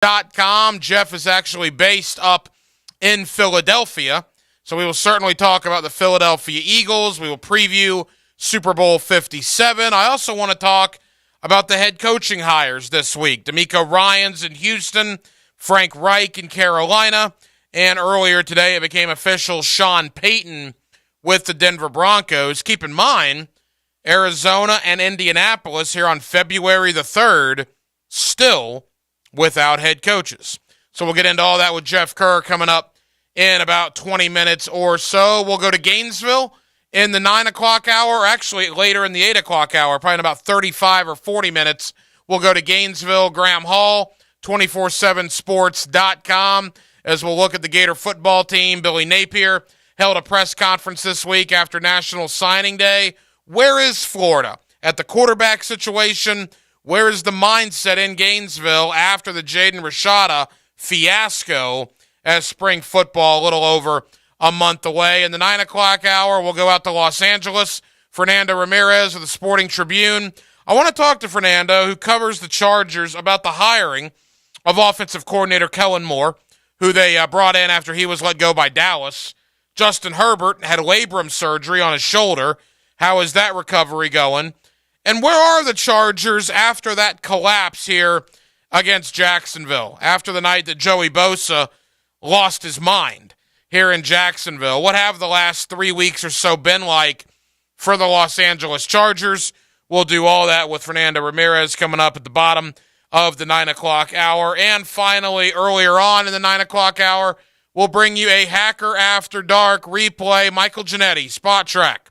Sports.com. Jeff is actually based up in Philadelphia, so we will certainly talk about the Philadelphia Eagles. We will preview Super Bowl 57. I also want to talk about the head coaching hires this week. DeMeco Ryans in Houston, Frank Reich in Carolina, and earlier today it became official Sean Payton with the Denver Broncos. Keep in mind, Arizona and Indianapolis here on February the 3rd, still without head coaches. So we'll get into all that with Jeff Kerr coming up in about 20 minutes or so. We'll go to Gainesville in the 9 o'clock hour, actually later in the 8 o'clock hour, probably in about 35 or 40 minutes. We'll go to Gainesville, Graham Hall, 247sports.com, as we'll look at the Gator football team. Billy Napier held a press conference this week after National Signing Day. Where is Florida at the quarterback situation? Where is the mindset in Gainesville after the Jaden Rashada fiasco as spring football a little over a month away? In the 9 o'clock hour, we'll go out to Los Angeles. Fernando Ramirez of the Sporting Tribune. I want to talk to Fernando, who covers the Chargers, about the hiring of offensive coordinator Kellen Moore, who they brought in after he was let go by Dallas. Justin Herbert had labrum surgery on his shoulder. How is that recovery going? And where are the Chargers after that collapse here against Jacksonville, after the night that Joey Bosa lost his mind here in Jacksonville? What have the last 3 weeks or so been like for the Los Angeles Chargers? We'll do all that with Fernando Ramirez coming up at the bottom of the 9 o'clock hour. And finally, earlier on in the 9 o'clock hour, we'll bring you a Hacker After Dark replay. Michael Giannetti, Spot Track.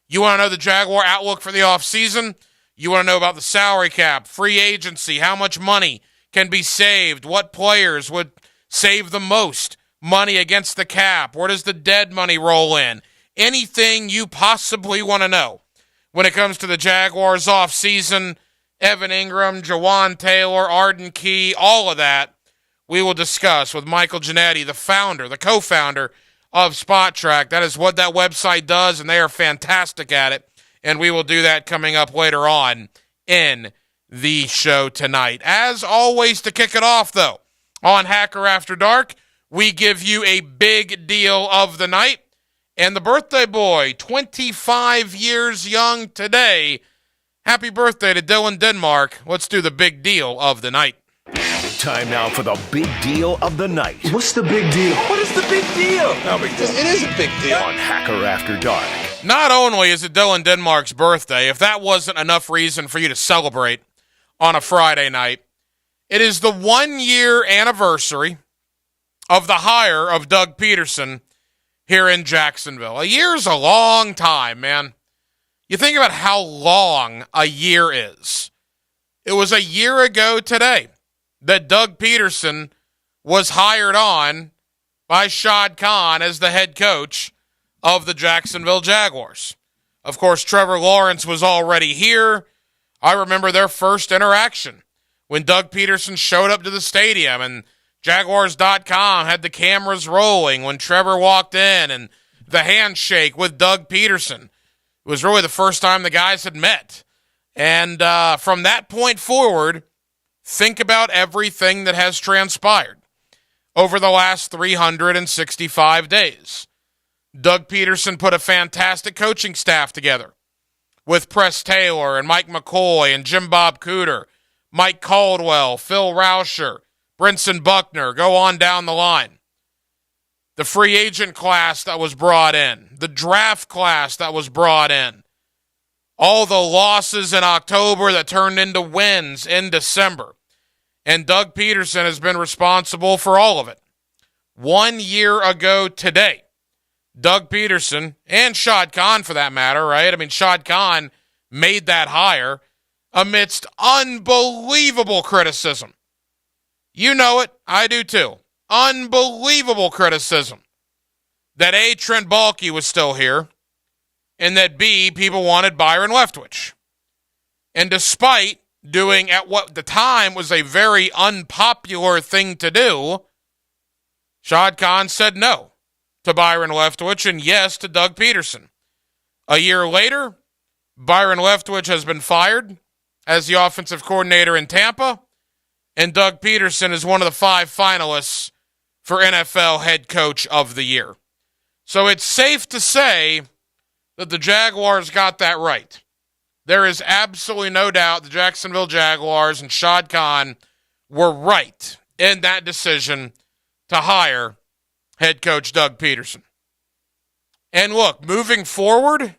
You want to know the Jaguar outlook for the offseason? You want to know about the salary cap, free agency, how much money can be saved, what players would save the most money against the cap, where does the dead money roll in? Anything you possibly want to know when it comes to the Jaguars offseason, Evan Ingram, Jawan Taylor, Arden Key, all of that we will discuss with Michael Giannetti, the founder, the co-founder of Spot Track. That is what that website does, and they are fantastic at it. And we will do that coming up later on in the show tonight. As always, to kick it off, though, on Hacker After Dark, we give you a big deal of the night. And the birthday boy, 25 years young today. Happy birthday to Dylan Denmark. Let's do the big deal of the night. Time now for the big deal of the night. What's the big deal? What is the big deal? No big deal. It is a big deal. On Hacker After Dark. Not only is it Dylan Denmark's birthday, if that wasn't enough reason for you to celebrate on a Friday night, it is the 1-year anniversary of the hire of Doug Peterson here in Jacksonville. A year's a long time, man. You think about how long a year is. It was a year ago today that Doug Peterson was hired on by Shad Khan as the head coach of the Jacksonville Jaguars. Of course, Trevor Lawrence was already here. I remember their first interaction when Doug Peterson showed up to the stadium and Jaguars.com had the cameras rolling when Trevor walked in, and the handshake with Doug Peterson. It was really the first time the guys had met. And from that point forward, think about everything that has transpired over the last 365 days. Doug Peterson put a fantastic coaching staff together with Press Taylor and Mike McCoy and Jim Bob Cooter, Mike Caldwell, Phil Rauscher, Brinson Buckner, go on down the line. The free agent class that was brought in, the draft class that was brought in, all the losses in October that turned into wins in December. And Doug Peterson has been responsible for all of it. 1 year ago today, Doug Peterson, and Shad Khan for that matter, right? I mean, Shad Khan made that hire amidst unbelievable criticism. You know it. I do too. Unbelievable criticism that A, Trent Baalke was still here, and that B, people wanted Byron Leftwich. And despite doing at what the time was a very unpopular thing to do, Shad Khan said no to Byron Leftwich and yes to Doug Peterson. A year later, Byron Leftwich has been fired as the offensive coordinator in Tampa, and Doug Peterson is one of the 5 finalists for NFL Head Coach of the Year. So it's safe to say that the Jaguars got that right. There is absolutely no doubt the Jacksonville Jaguars and Shad Khan were right in that decision to hire head coach Doug Peterson. And look, moving forward,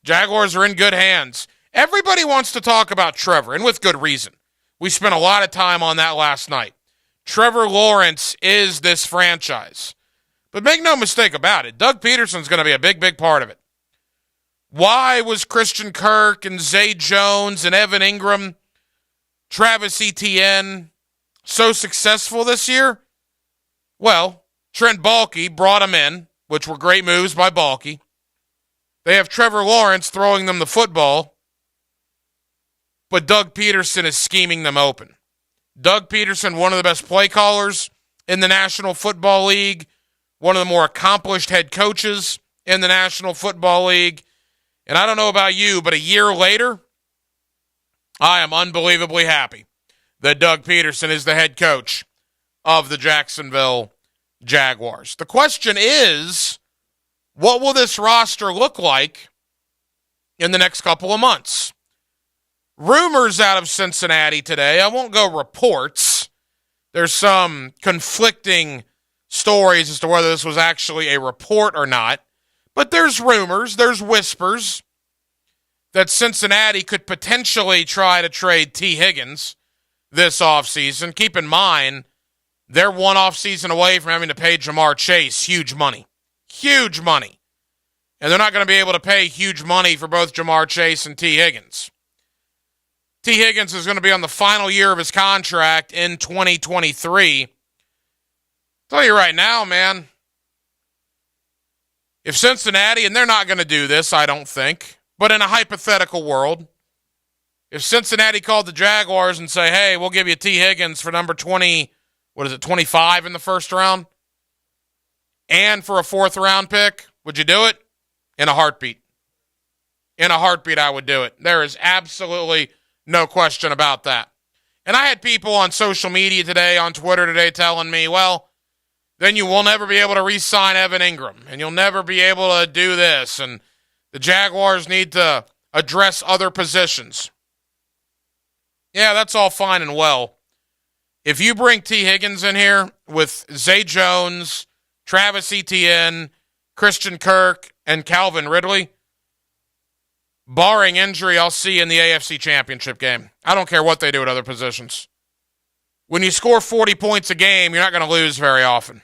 Jaguars are in good hands. Everybody wants to talk about Trevor, and with good reason. We spent a lot of time on that last night. Trevor Lawrence is this franchise. But make no mistake about it, Doug Peterson's going to be a big, big part of it. Why was Christian Kirk and Zay Jones and Evan Ingram, Travis Etienne so successful this year? Well, Trent Baalke brought them in, which were great moves by Baalke. They have Trevor Lawrence throwing them the football, but Doug Peterson is scheming them open. Doug Peterson, one of the best play callers in the National Football League, one of the more accomplished head coaches in the National Football League. And I don't know about you, but a year later, I am unbelievably happy that Doug Peterson is the head coach of the Jacksonville Jaguars. The question is, what will this roster look like in the next couple of months? Rumors out of Cincinnati today, I won't go reports. There's some conflicting stories as to whether this was actually a report or not. But there's rumors, there's whispers that Cincinnati could potentially try to trade T. Higgins this offseason. Keep in mind, they're one offseason away from having to pay Jamar Chase huge money. Huge money. And they're not going to be able to pay huge money for both Jamar Chase and T. Higgins. T. Higgins is going to be on the final year of his contract in 2023. I'll tell you right now, man, if Cincinnati, and they're not going to do this, I don't think, but in a hypothetical world, if Cincinnati called the Jaguars and say, hey, we'll give you T. Higgins for number 25 in the first round, and for a 4th round pick, would you do it? In a heartbeat. In a heartbeat, I would do it. There is absolutely no question about that. And I had people on social media today, on Twitter today, telling me, well, then you will never be able to re-sign Evan Ingram, and you'll never be able to do this, and the Jaguars need to address other positions. Yeah, that's all fine and well. If you bring T. Higgins in here with Zay Jones, Travis Etienne, Christian Kirk, and Calvin Ridley, barring injury, I'll see you in the AFC Championship game. I don't care what they do at other positions. When you score 40 points a game, you're not going to lose very often.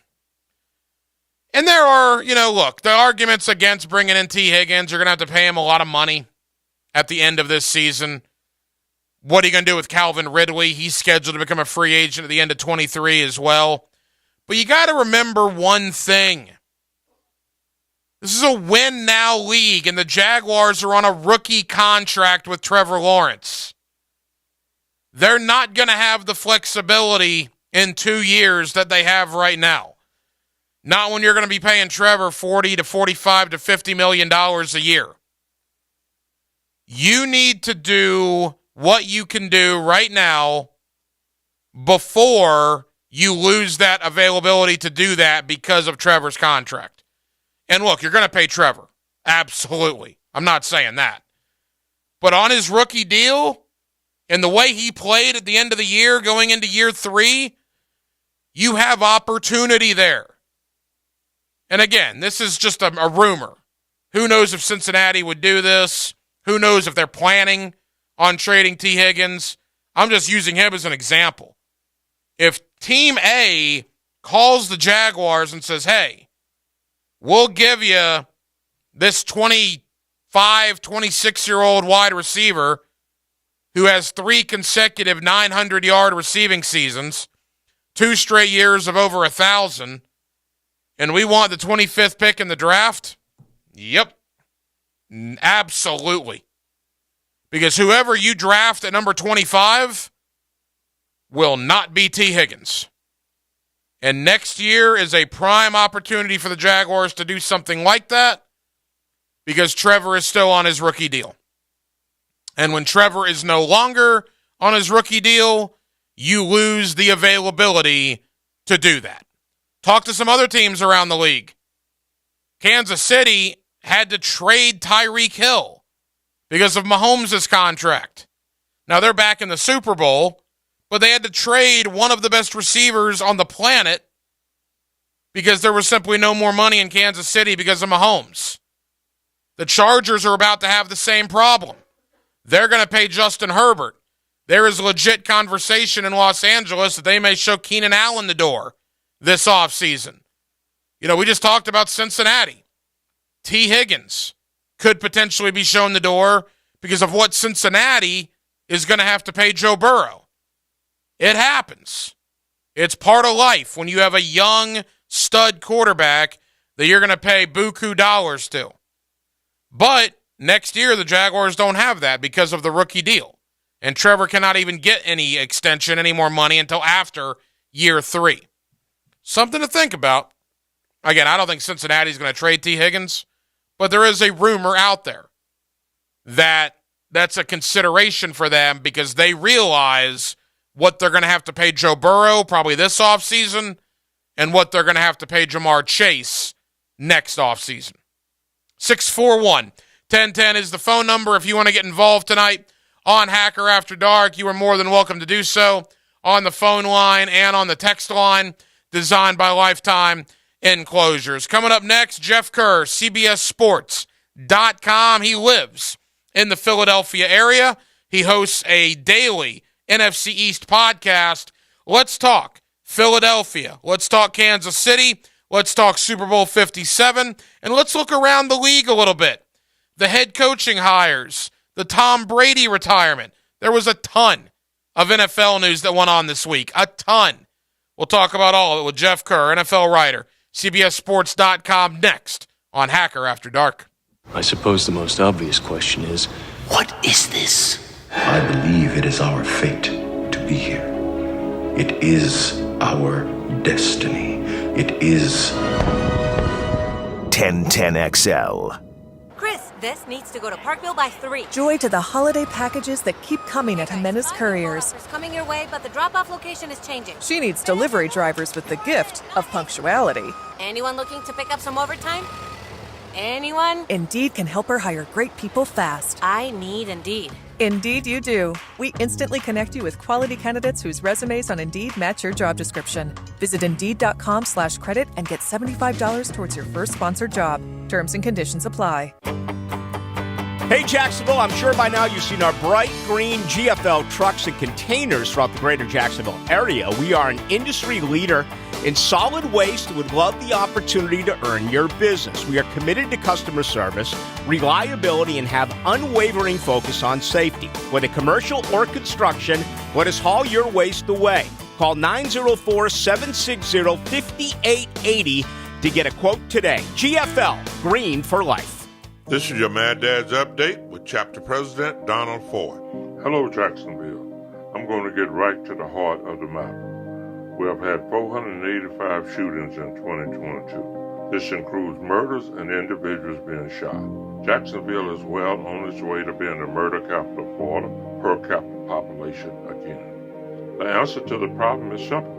And there are, look, the arguments against bringing in T. Higgins, you're going to have to pay him a lot of money at the end of this season. What are you going to do with Calvin Ridley? He's scheduled to become a free agent at the end of 23 as well. But you got to remember one thing. This is a win-now league, and the Jaguars are on a rookie contract with Trevor Lawrence. They're not going to have the flexibility in 2 years that they have right now. Not when you're going to be paying Trevor $40 to $45 to $50 million a year. You need to do what you can do right now before you lose that availability to do that because of Trevor's contract. And look, you're going to pay Trevor. Absolutely. I'm not saying that. But on his rookie deal and the way he played at the end of the year going into year 3, you have opportunity there. And again, this is just a rumor. Who knows if Cincinnati would do this? Who knows if they're planning on trading T. Higgins? I'm just using him as an example. If Team A calls the Jaguars and says, hey, we'll give you this 25, 26-year-old wide receiver who has 3 consecutive 900-yard receiving seasons, 2 straight years of over 1,000, and we want the 25th pick in the draft? Yep. Absolutely. Because whoever you draft at number 25 will not be T. Higgins. And next year is a prime opportunity for the Jaguars to do something like that because Trevor is still on his rookie deal. And when Trevor is no longer on his rookie deal, you lose the availability to do that. Talk to some other teams around the league. Kansas City had to trade Tyreek Hill because of Mahomes' contract. Now they're back in the Super Bowl, but they had to trade one of the best receivers on the planet because there was simply no more money in Kansas City because of Mahomes. The Chargers are about to have the same problem. They're going to pay Justin Herbert. There is legit conversation in Los Angeles that they may show Keenan Allen the door this offseason. You know, we just talked about Cincinnati. T. Higgins could potentially be shown the door because of what Cincinnati is going to have to pay Joe Burrow. It happens. It's part of life when you have a young stud quarterback that you're going to pay buku dollars to. But next year, the Jaguars don't have that because of the rookie deal. And Trevor cannot even get any extension, any more money until after year 3. Something to think about. Again, I don't think Cincinnati's going to trade T. Higgins, but there is a rumor out there that that's a consideration for them because they realize what they're going to have to pay Joe Burrow probably this offseason and what they're going to have to pay Jamar Chase next offseason. 641-1010 is the phone number. If you want to get involved tonight on Hacker After Dark, you are more than welcome to do so on the phone line and on the text line designed by Lifetime Enclosures. Coming up next, Jeff Kerr, CBSSports.com. He lives in the Philadelphia area. He hosts a daily NFC East podcast. Let's talk Philadelphia. Let's talk Kansas City. Let's talk Super Bowl 57. And let's look around the league a little bit. The head coaching hires, the Tom Brady retirement. There was a ton of NFL news that went on this week. A ton. We'll talk about all of it with Jeff Kerr, NFL writer, CBSSports.com, next on Hacker After Dark. I suppose the most obvious question is, what is this? I believe it is our fate to be here. It is our destiny. It is 1010XL. Chris, this needs to go to Parkville by 3. Joy to the holiday packages that keep coming at Jimenez Couriers. It's coming your way, but the drop-off location is changing. She needs delivery drivers with the gift of punctuality. Anyone looking to pick up some overtime? Anyone? Indeed can help her hire great people fast. I need Indeed. Indeed you do. We instantly connect you with quality candidates whose resumes on Indeed match your job description. Visit Indeed.com/credit and get $75 towards your first sponsored job. Terms and conditions apply. Hey, Jacksonville, I'm sure by now you've seen our bright green GFL trucks and containers throughout the greater Jacksonville area. We are an industry leader in solid waste and would love the opportunity to earn your business. We are committed to customer service, reliability, and have unwavering focus on safety. Whether commercial or construction, let us haul your waste away. Call 904-760-5880 to get a quote today. GFL, green for life. This is your Mad Dad's Update with Chapter President Donald Ford. Hello, Jacksonville. I'm going to get right to the heart of the matter. We have had 485 shootings in 2022. This includes murders and individuals being shot. Jacksonville is well on its way to being the murder capital of Florida, per capita population again. The answer to the problem is simple.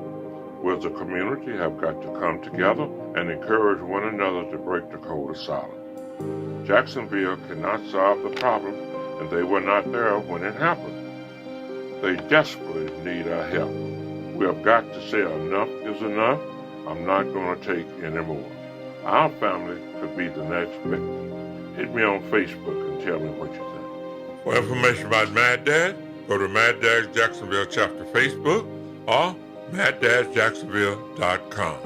We as a community have got to come together and encourage one another to break the code of silence. Jacksonville cannot solve the problem, and they were not there when it happened. They desperately need our help. We have got to say enough is enough. I'm not going to take any more. Our family could be the next victim. Hit me on Facebook and tell me what you think. For information about Mad Dad, go to Mad Dad's Jacksonville Chapter Facebook or MadDad'sJacksonville.com.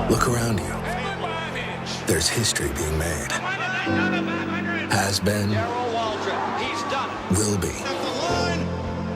Look around you. There's history being made. Has been. Will be.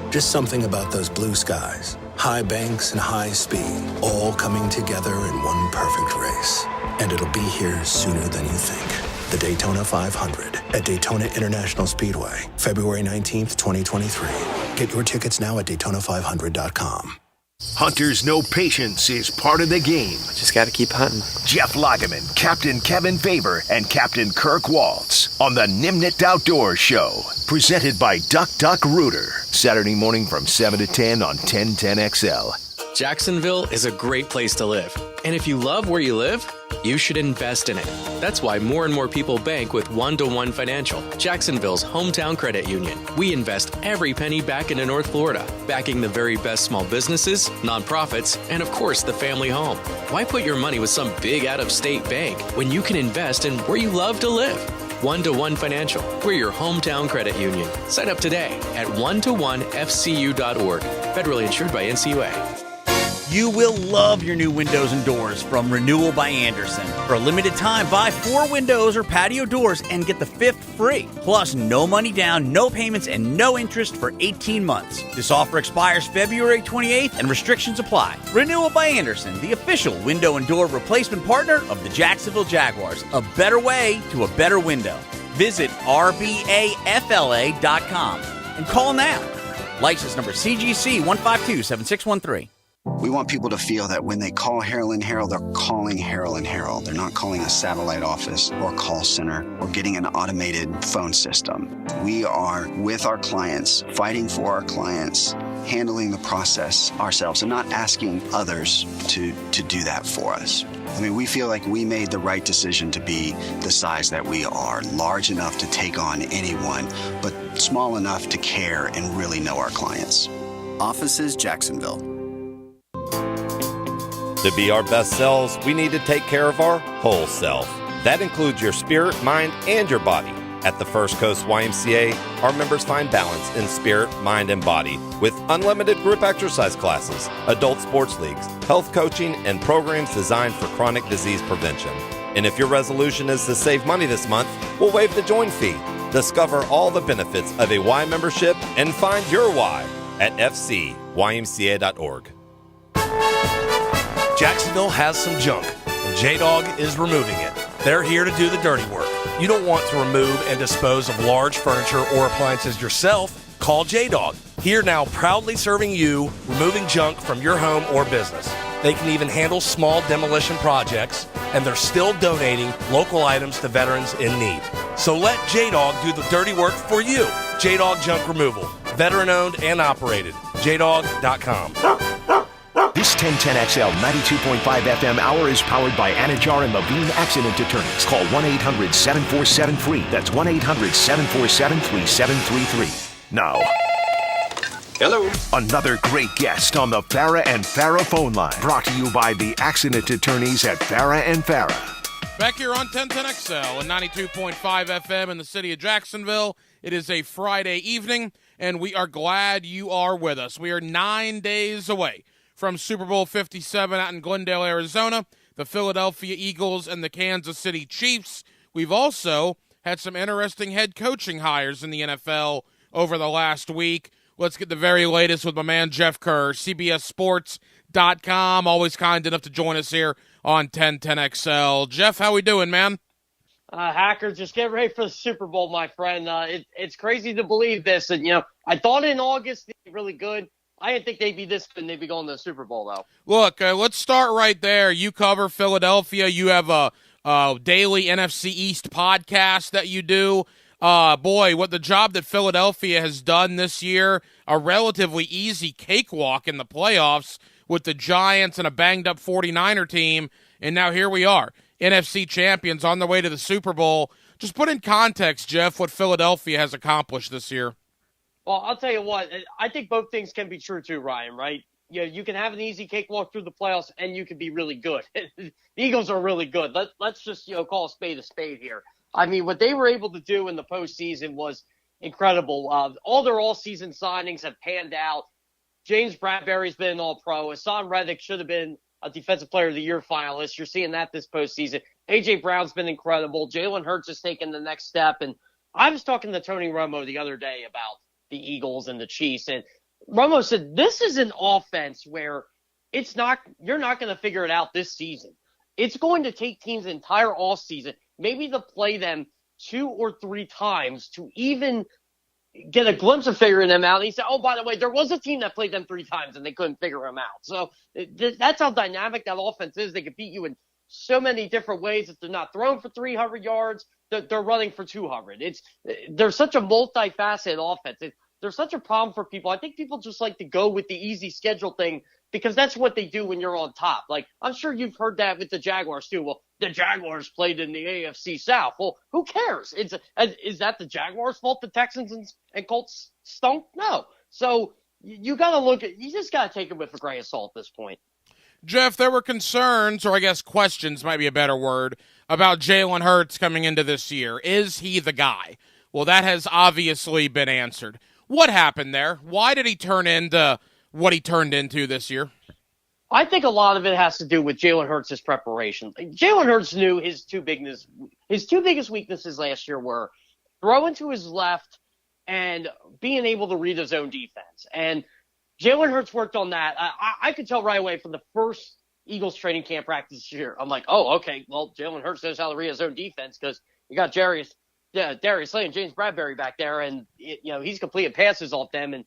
Just something about those blue skies, high banks and high speed, all coming together in one perfect race. And it'll be here sooner than you think. The Daytona 500 at Daytona International Speedway, February 19th, 2023. Get your tickets now at Daytona500.com. Hunters know patience is part of the game. Just got to keep hunting. Jeff Lageman, Captain Kevin Faber, and Captain Kirk Waltz on the Nimnit Outdoors Show. Presented by Duck Duck Rooter. Saturday morning from 7 to 10 on 1010XL. Jacksonville is a great place to live. And if you love where you live, you should invest in it. That's why more and more people bank with One-to-One Financial, Jacksonville's hometown credit union. We invest every penny back into North Florida, backing the very best small businesses, nonprofits, and of course the family home. Why put your money with some big out-of-state bank when you can invest in where you love to live? One-to-One Financial, we're your hometown credit union. Sign up today at one-to-one-fcu.org. Federally insured by NCUA. You will love your new windows and doors from Renewal by Andersen. For a limited time, buy 4 windows or patio doors and get the 5th free. Plus, no money down, no payments, and no interest for 18 months. This offer expires February 28th and restrictions apply. Renewal by Andersen, the official window and door replacement partner of the Jacksonville Jaguars. A better way to a better window. Visit rbafla.com and call now. License number CGC 1527613. We want people to feel that when they call Harrell & Harrell, they're calling Harrell & Harrell. They're not calling a satellite office or a call center or getting an automated phone system. We are with our clients, fighting for our clients, handling the process ourselves, and not asking others to do that for us. I mean, we feel like we made the right decision to be the size that we are, large enough to take on anyone, but small enough to care and really know our clients. Offices, Jacksonville. To be our best selves, we need to take care of our whole self. That includes your spirit, mind, and your body. At the First Coast YMCA, our members find balance in spirit, mind, and body with unlimited group exercise classes, adult sports leagues, health coaching, and programs designed for chronic disease prevention. And if your resolution is to save money this month, we'll waive the join fee. Discover all the benefits of a Y membership and find your why at fcymca.org. Jacksonville has some junk, and J-Dog is removing it. They're here to do the dirty work. You don't want to remove and dispose of large furniture or appliances yourself? Call J-Dog. Here now proudly serving you, removing junk from your home or business. They can even handle small demolition projects, and they're still donating local items to veterans in need. So let J-Dog do the dirty work for you. J-Dog Junk Removal. Veteran-owned and operated. JDog.com. This 1010XL 92.5 FM hour is powered by Anajar and Levine Accident Attorneys. Call 1-800-747-FREE. That's 1-800-747-3733. Now, hello. Another great guest on the Farah and Farah phone line. Brought to you by the Accident Attorneys at Farah and Farah. Back here on 1010XL and 92.5 FM in the city of Jacksonville. It is a Friday evening, and we are glad you are with us. We are 9 days away from Super Bowl 57 out in Glendale, Arizona, the Philadelphia Eagles and the Kansas City Chiefs. We've also had some interesting head coaching hires in the NFL over the last week. Let's get the very latest with my man Jeff Kerr, CBSSports.com, always kind enough to join us here on 1010XL. Jeff, how we doing, man? Hacker, just get ready for the Super Bowl, my friend. It's crazy to believe this. And, I thought in August they'd be really good. I didn't think they'd be this good and they'd be going to the Super Bowl, though. Look, let's start right there. You cover Philadelphia. You have a daily NFC East podcast that you do. Boy, what the job that Philadelphia has done this year, a relatively easy cakewalk in the playoffs with the Giants and a banged-up 49er team, and now here we are, NFC champions on the way to the Super Bowl. Just put in context, Jeff, what Philadelphia has accomplished this year. Well, I'll tell you what, I think both things can be true too, Ryan, right? You can have an easy cakewalk through the playoffs, and you can be really good. The Eagles are really good. Let's just call a spade here. I mean, what they were able to do in the postseason was incredible. All their all-season signings have panned out. James Bradbury's been an All-Pro. Hassan Reddick should have been a Defensive Player of the Year finalist. You're seeing that this postseason. A.J. Brown's been incredible. Jalen Hurts has taken the next step. And I was talking to Tony Romo the other day about the Eagles and the Chiefs, and Romo said this is an offense where you're not going to figure it out this season. It's going to take teams the entire off season maybe to play them 2 or 3 times to even get a glimpse of figuring them out. And he said, oh, by the way, there was a team that played them 3 times and they couldn't figure them out. So that's how dynamic that offense is. They can beat you in so many different ways. If they're not throwing for 300 yards, they're running for 200. They're such a multifaceted offense. There's such a problem for people. I think people just like to go with the easy schedule thing because that's what they do when you're on top. Like, I'm sure you've heard that with the Jaguars too. Well, the Jaguars played in the AFC South. Well, who cares? Is that the Jaguars' fault the Texans and Colts stunk? No. So you got to you just got to take it with a grain of salt at this point. Jeff, there were concerns, or I guess questions might be a better word, about Jalen Hurts coming into this year. Is he the guy? Well, that has obviously been answered. What happened there? Why did he turn into what he turned into this year? I think a lot of it has to do with Jalen Hurts' preparation. Jalen Hurts knew his two biggest weaknesses last year were throwing to his left and being able to read his own defense. And Jalen Hurts worked on that. I could tell right away from the first Eagles training camp practice this year. I'm like, oh, okay, well, Jalen Hurts knows how to read his own defense because you got Darius Slay and James Bradbury back there, and he's completing passes off them, and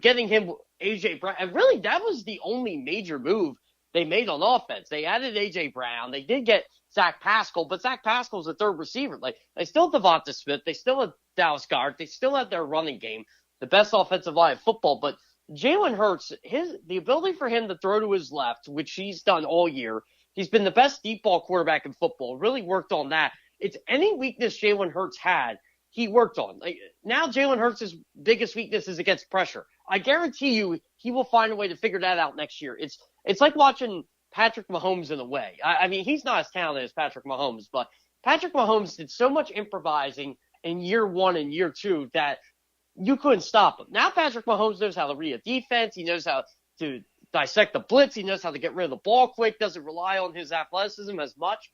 getting him AJ Brown. And really, that was the only major move they made on offense. They added AJ Brown. They did get Zach Pascal, but Zach Pascal's a third receiver. Like, they still have Devonta Smith. They still have Dallas Goedert. They still have their running game, the best offensive line in football. But Jalen Hurts, the ability for him to throw to his left, which he's done all year, he's been the best deep ball quarterback in football. Really worked on that. It's any weakness Jalen Hurts had, he worked on. Like, now Jalen Hurts' biggest weakness is against pressure. I guarantee you he will find a way to figure that out next year. It's like watching Patrick Mahomes in a way. I mean, he's not as talented as Patrick Mahomes, but Patrick Mahomes did so much improvising in year 1 and year 2 that you couldn't stop him. Now Patrick Mahomes knows how to read a defense. He knows how to dissect the blitz. He knows how to get rid of the ball quick, doesn't rely on his athleticism as much.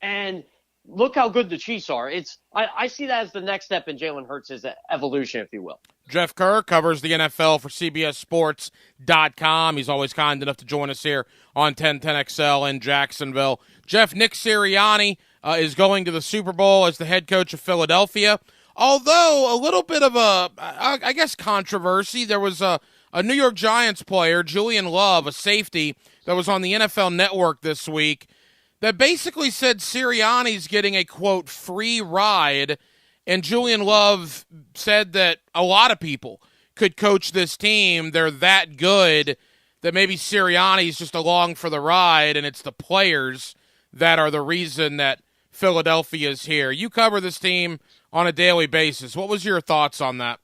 And look how good the Chiefs are. I see that as the next step in Jalen Hurts' evolution, if you will. Jeff Kerr covers the NFL for CBSSports.com. He's always kind enough to join us here on 1010XL in Jacksonville. Jeff, Nick Sirianni is going to the Super Bowl as the head coach of Philadelphia. Although a little bit of I guess, controversy. There was a New York Giants player, Julian Love, a safety, that was on the NFL Network this week that basically said Sirianni's getting a, quote, free ride, and Julian Love said that a lot of people could coach this team. They're that good that maybe Sirianni's just along for the ride, and it's the players that are the reason that Philadelphia's here. You cover this team on a daily basis. What was your thoughts on that?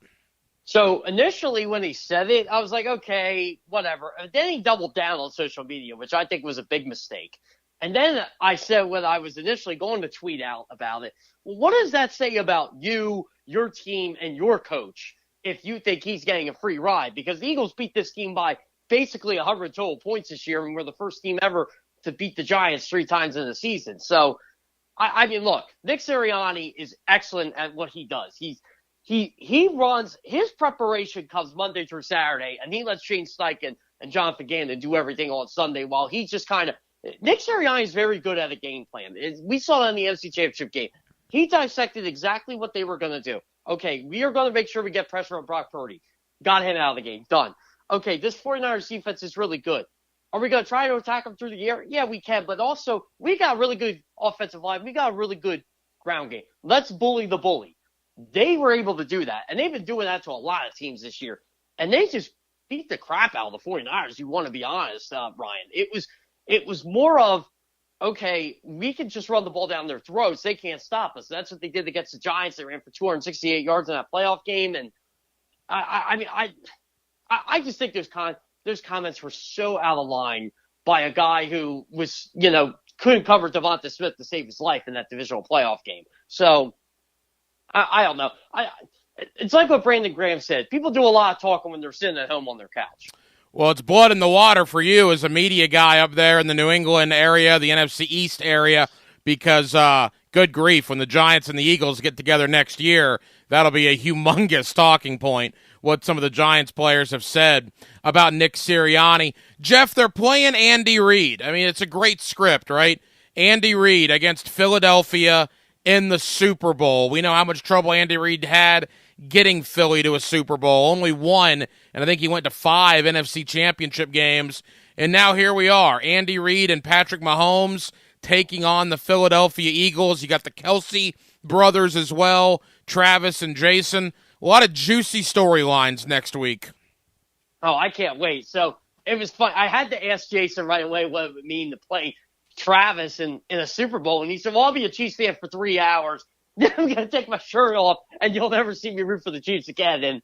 So initially when he said it, I was like, okay, whatever. And then he doubled down on social media, which I think was a big mistake. And then I said when I was initially going to tweet out about it, well, what does that say about you, your team, and your coach if you think he's getting a free ride? Because the Eagles beat this team by basically 100 total points this year, and we're the first team ever to beat the Giants 3 times in the season. So, I mean, look, Nick Sirianni is excellent at what he does. He runs – his preparation comes Monday through Saturday, and he lets Shane Steichen and Jonathan Gannon do everything on Sunday while he just kind of – Nick Sirianni is very good at a game plan. We saw that in the NFC Championship game. He dissected exactly what they were going to do. Okay, we are going to make sure we get pressure on Brock Purdy. Got him out of the game. Done. Okay, this 49ers defense is really good. Are we going to try to attack him through the air? Yeah, we can. But also, we got a really good offensive line. We got a really good ground game. Let's bully the bully. They were able to do that. And they've been doing that to a lot of teams this year. And they just beat the crap out of the 49ers, you want to be honest, Ryan. It was more of, okay, we can just run the ball down their throats. They can't stop us. That's what they did against the Giants. They ran for 268 yards in that playoff game. And I just think those comments were so out of line by a guy who was, couldn't cover Devonta Smith to save his life in that divisional playoff game. So I don't know. It's like what Brandon Graham said. People do a lot of talking when they're sitting at home on their couch. Well, it's blood in the water for you as a media guy up there in the New England area, the NFC East area, because good grief, when the Giants and the Eagles get together next year, that'll be a humongous talking point, what some of the Giants players have said about Nick Sirianni. Jeff, they're playing Andy Reid. I mean, it's a great script, right? Andy Reid against Philadelphia in the Super Bowl. We know how much trouble Andy Reid had getting Philly to a Super Bowl. Only one, and I think he went to 5 NFC Championship games. And now here we are, Andy Reid and Patrick Mahomes taking on the Philadelphia Eagles. You got the Kelsey brothers as well, Travis and Jason. A lot of juicy storylines next week. Oh, I can't wait. So it was fun. I had to ask Jason right away what it would mean to play Travis in a Super Bowl. And he said, well, I'll be a Chiefs fan for 3 hours. Then I'm going to take my shirt off, and you'll never see me root for the Chiefs again. And,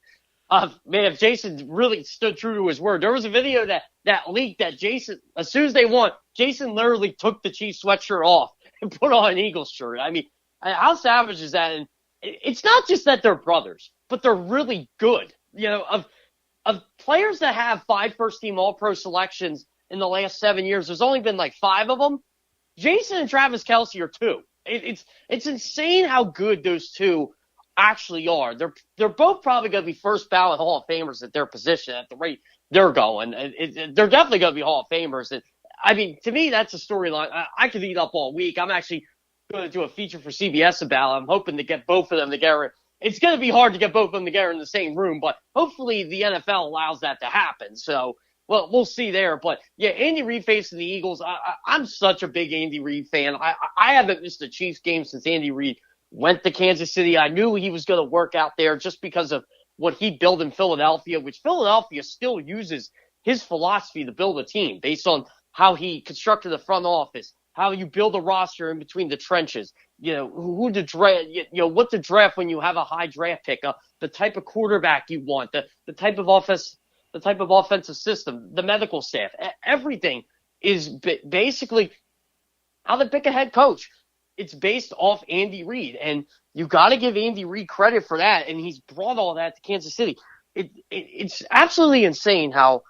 man, if Jason really stood true to his word. There was a video that leaked that Jason, as soon as they won, Jason literally took the Chiefs sweatshirt off and put on an Eagles shirt. I mean, how savage is that? And it's not just that they're brothers, but they're really good. You know, of players that have 5 first-team All-Pro selections in the last 7 years, there's only been like 5 of them. Jason and Travis Kelce are 2. It's insane how good those 2 actually are. They're both probably going to be first ballot Hall of Famers at their position at the rate they're going. They're definitely going to be Hall of Famers. And I mean, to me, that's a storyline I could eat up all week. I'm actually going to do a feature for CBS about it. I'm hoping to get both of them together. It's going to be hard to get both of them together in the same room, but hopefully the NFL allows that to happen. So, well, we'll see there. But, yeah, Andy Reid facing the Eagles, I'm such a big Andy Reid fan. I haven't missed a Chiefs game since Andy Reid went to Kansas City. I knew he was going to work out there just because of what he built in Philadelphia, which Philadelphia still uses his philosophy to build a team based on how he constructed the front office, how you build a roster in between the trenches, you know, who to draft, you know, what to draft when you have a high draft pick, the type of quarterback you want, the type of offense, the type of offensive system, the medical staff, everything is basically how they pick a head coach. It's based off Andy Reid, and you got to give Andy Reid credit for that, and he's brought all that to Kansas City. It's absolutely insane how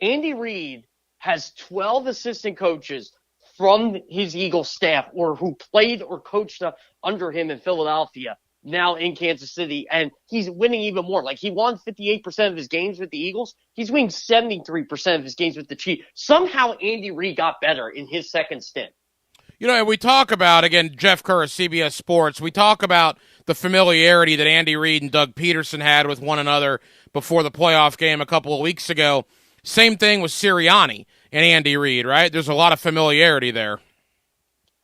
Andy Reid has 12 assistant coaches from his Eagles staff or who played or coached under him in Philadelphia, now in Kansas City, and he's winning even more. Like, he won 58% of his games with the Eagles. He's winning 73% of his games with the Chiefs. Somehow Andy Reid got better in his second stint. You know, we talk about, again, Jeff Kerr of CBS Sports, we talk about the familiarity that Andy Reid and Doug Peterson had with one another before the playoff game a couple of weeks ago. Same thing with Sirianni and Andy Reid, right? There's a lot of familiarity there.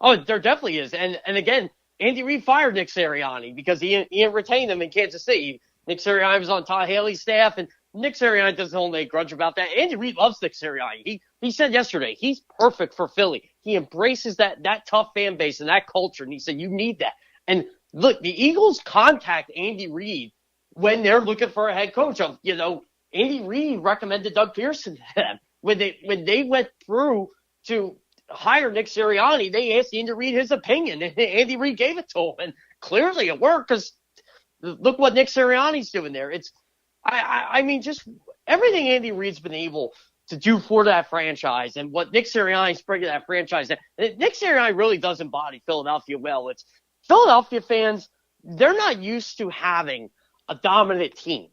Oh, there definitely is. And again, Andy Reid fired Nick Sirianni because he didn't retain him in Kansas City. Nick Sirianni was on Todd Haley's staff, and Nick Sirianni doesn't hold any grudge about that. Andy Reid loves Nick Sirianni. He said yesterday he's perfect for Philly. He embraces that tough fan base and that culture, and he said you need that. And look, the Eagles contact Andy Reid when they're looking for a head coach. You know, Andy Reid recommended Doug Pearson to them. When they went through to hire Nick Sirianni, they asked Andy Reid his opinion, and Andy Reid gave it to him. And clearly it worked because look what Nick Sirianni's doing there. I mean, just everything Andy Reid's been able to do for that franchise and what Nick Sirianni's bringing to that franchise. Nick Sirianni really does embody Philadelphia well. It's Philadelphia fans, they're not used to having a dominant team,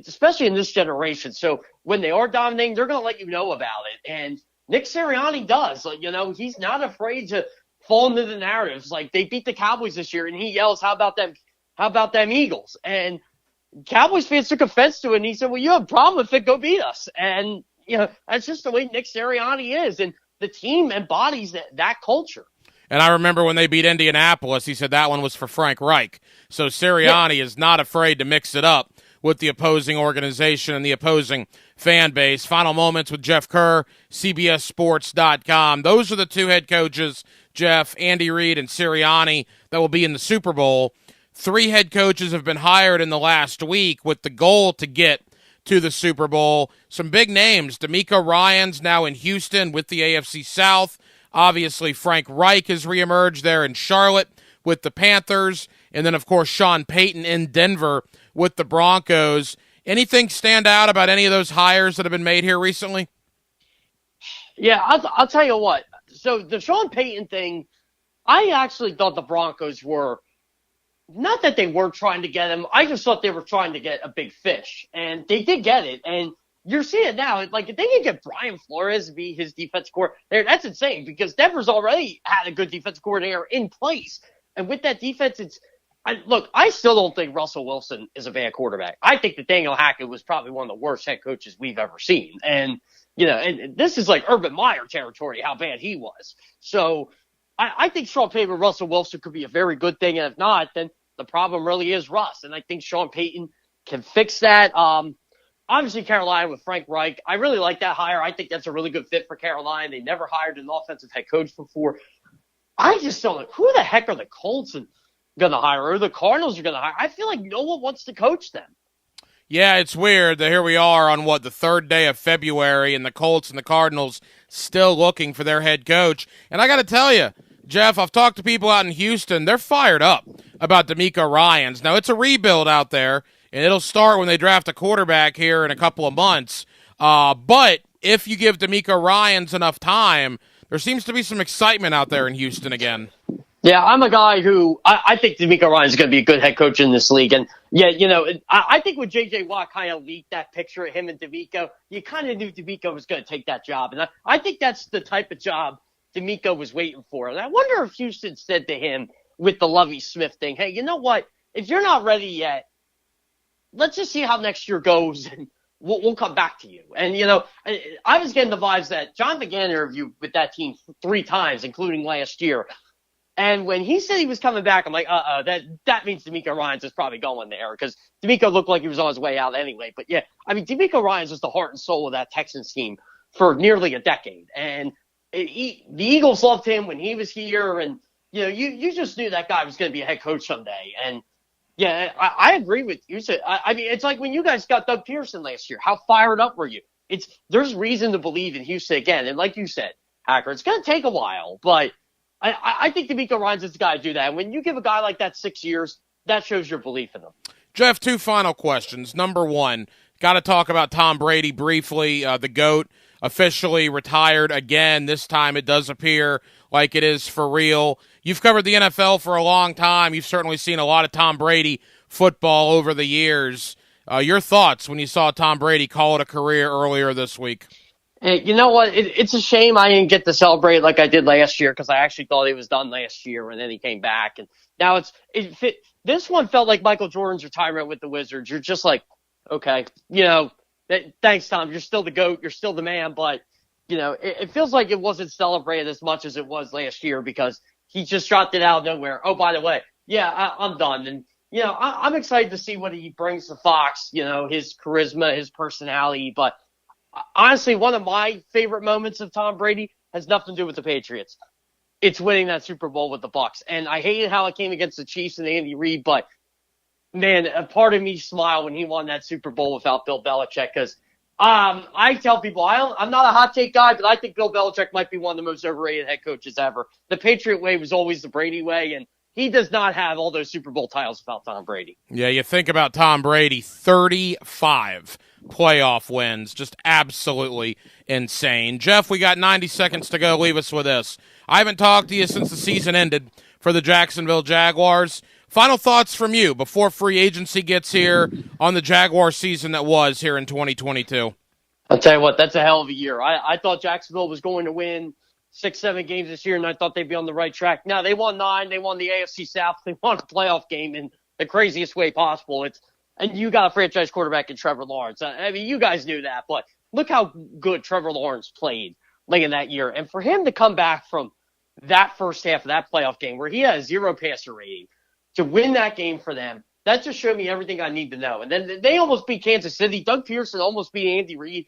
especially in this generation. So when they are dominating, they're going to let you know about it. And Nick Sirianni does. Like, you know, he's not afraid to fall into the narratives. Like, they beat the Cowboys this year, and he yells, how about them Eagles? And Cowboys fans took offense to it, and he said, well, you have a problem with it, go beat us. And, you know, that's just the way Nick Sirianni is. And the team embodies that culture. And I remember when they beat Indianapolis, he said that one was for Frank Reich. So Sirianni is not afraid to mix it up with the opposing organization and the opposing fan base. Final moments with Jeff Kerr, CBSSports.com. Those are the 2 head coaches, Jeff, Andy Reid, and Sirianni, that will be in the Super Bowl. 3 head coaches have been hired in the last week with the goal to get to the Super Bowl. Some big names. DeMeco Ryans now in Houston with the AFC South. Obviously, Frank Reich has reemerged there in Charlotte with the Panthers. And then, of course, Sean Payton in Denver with the Broncos. Anything stand out about any of those hires that have been made here recently? Yeah, I'll tell you what. So the Sean Payton thing, I actually thought the Broncos were, not that they were trying to get him, I just thought they were trying to get a big fish. And they did get it. And you're seeing it now. Like, if they can get Brian Flores to be his defensive coordinator, that's insane because Denver's already had a good defensive coordinator in place. And with that defense, I still don't think Russell Wilson is a bad quarterback. I think that Daniel Hackett was probably one of the worst head coaches we've ever seen. And, and this is like Urban Meyer territory, how bad he was. So I think Sean Payton and Russell Wilson could be a very good thing. And if not, then the problem really is Russ. And I think Sean Payton can fix that. Obviously, Carolina with Frank Reich, I really like that hire. I think that's a really good fit for Carolina. They never hired an offensive head coach before. I just don't know. Who the heck are the Colts going to hire, or the Cardinals are going to hire? I feel like no one wants to coach them. Yeah, it's weird that here we are on, the third day of February, and the Colts and the Cardinals still looking for their head coach. And I got to tell you, Jeff, I've talked to people out in Houston. They're fired up about DeMeco Ryans. Now, it's a rebuild out there, and it'll start when they draft a quarterback here in a couple of months. But if you give DeMeco Ryans enough time, there seems to be some excitement out there in Houston again. Yeah, I'm a guy who I think DeMeco Ryans is going to be a good head coach in this league. And, yeah, I think when J.J. Watt kind of leaked that picture of him and DeMeco, you kind of knew DeMeco was going to take that job. And I think that's the type of job DeMeco was waiting for. And I wonder if Houston said to him with the Lovie Smith thing, hey, you know what? If you're not ready yet, let's just see how next year goes, and we'll come back to you. And, I was getting the vibes that John McGann interviewed with that team 3 times, including last year. And when he said he was coming back, I'm like, that means DeMeco Ryans is probably going there, because DeMeco looked like he was on his way out anyway. But, yeah, I mean, DeMeco Ryans was the heart and soul of that Texans team for nearly a decade. And the Eagles loved him when he was here. And, you just knew that guy was going to be a head coach someday. And, yeah, I agree with you. I mean, it's like when you guys got Doug Pearson last year. How fired up were you? There's reason to believe in Houston again. And like you said, Hacker, it's going to take a while, but I think DeMeco Ryans is the guy to do that. And when you give a guy like that 6 years, that shows your belief in him. Jeff, 2 final questions. Number 1, got to talk about Tom Brady briefly. The GOAT officially retired again. This time it does appear like it is for real. You've covered the NFL for a long time. You've certainly seen a lot of Tom Brady football over the years. Your thoughts when you saw Tom Brady call it a career earlier this week? Hey, you know what? It's a shame I didn't get to celebrate like I did last year, because I actually thought he was done last year, and then he came back. And now this one felt like Michael Jordan's retirement with the Wizards. You're just like, okay, thanks, Tom. You're still the GOAT. You're still the man. But, it feels like it wasn't celebrated as much as it was last year, because he just dropped it out of nowhere. Oh, by the way, yeah, I'm done. And, I'm excited to see what he brings to Fox, his charisma, his personality. But honestly, one of my favorite moments of Tom Brady has nothing to do with the Patriots. It's winning that Super Bowl with the Bucs. And I hated how it came against the Chiefs and Andy Reid, but, man, a part of me smiled when he won that Super Bowl without Bill Belichick, because I tell people I'm not a hot take guy, but I think Bill Belichick might be one of the most overrated head coaches ever. The Patriot way was always the Brady way, and he does not have all those Super Bowl titles without Tom Brady. Yeah, you think about Tom Brady, 35 playoff wins, just absolutely insane. Jeff, we got 90 seconds to go. Leave us with this. I haven't talked to you since the season ended for the Jacksonville Jaguars. Final thoughts from you before free agency gets here on the Jaguar season that was here in 2022. I'll tell you what, that's a hell of a year. I thought Jacksonville was going to win 6-7 games this year, and I thought they'd be on the right track. Now, they won 9. They won the AFC South. They won a playoff game in the craziest way possible. And you got a franchise quarterback in Trevor Lawrence. I mean, you guys knew that, but look how good Trevor Lawrence played late in that year. And for him to come back from that first half of that playoff game where he had a 0 passer rating to win that game for them, that just showed me everything I need to know. And then they almost beat Kansas City. Doug Pearson almost beat Andy Reid.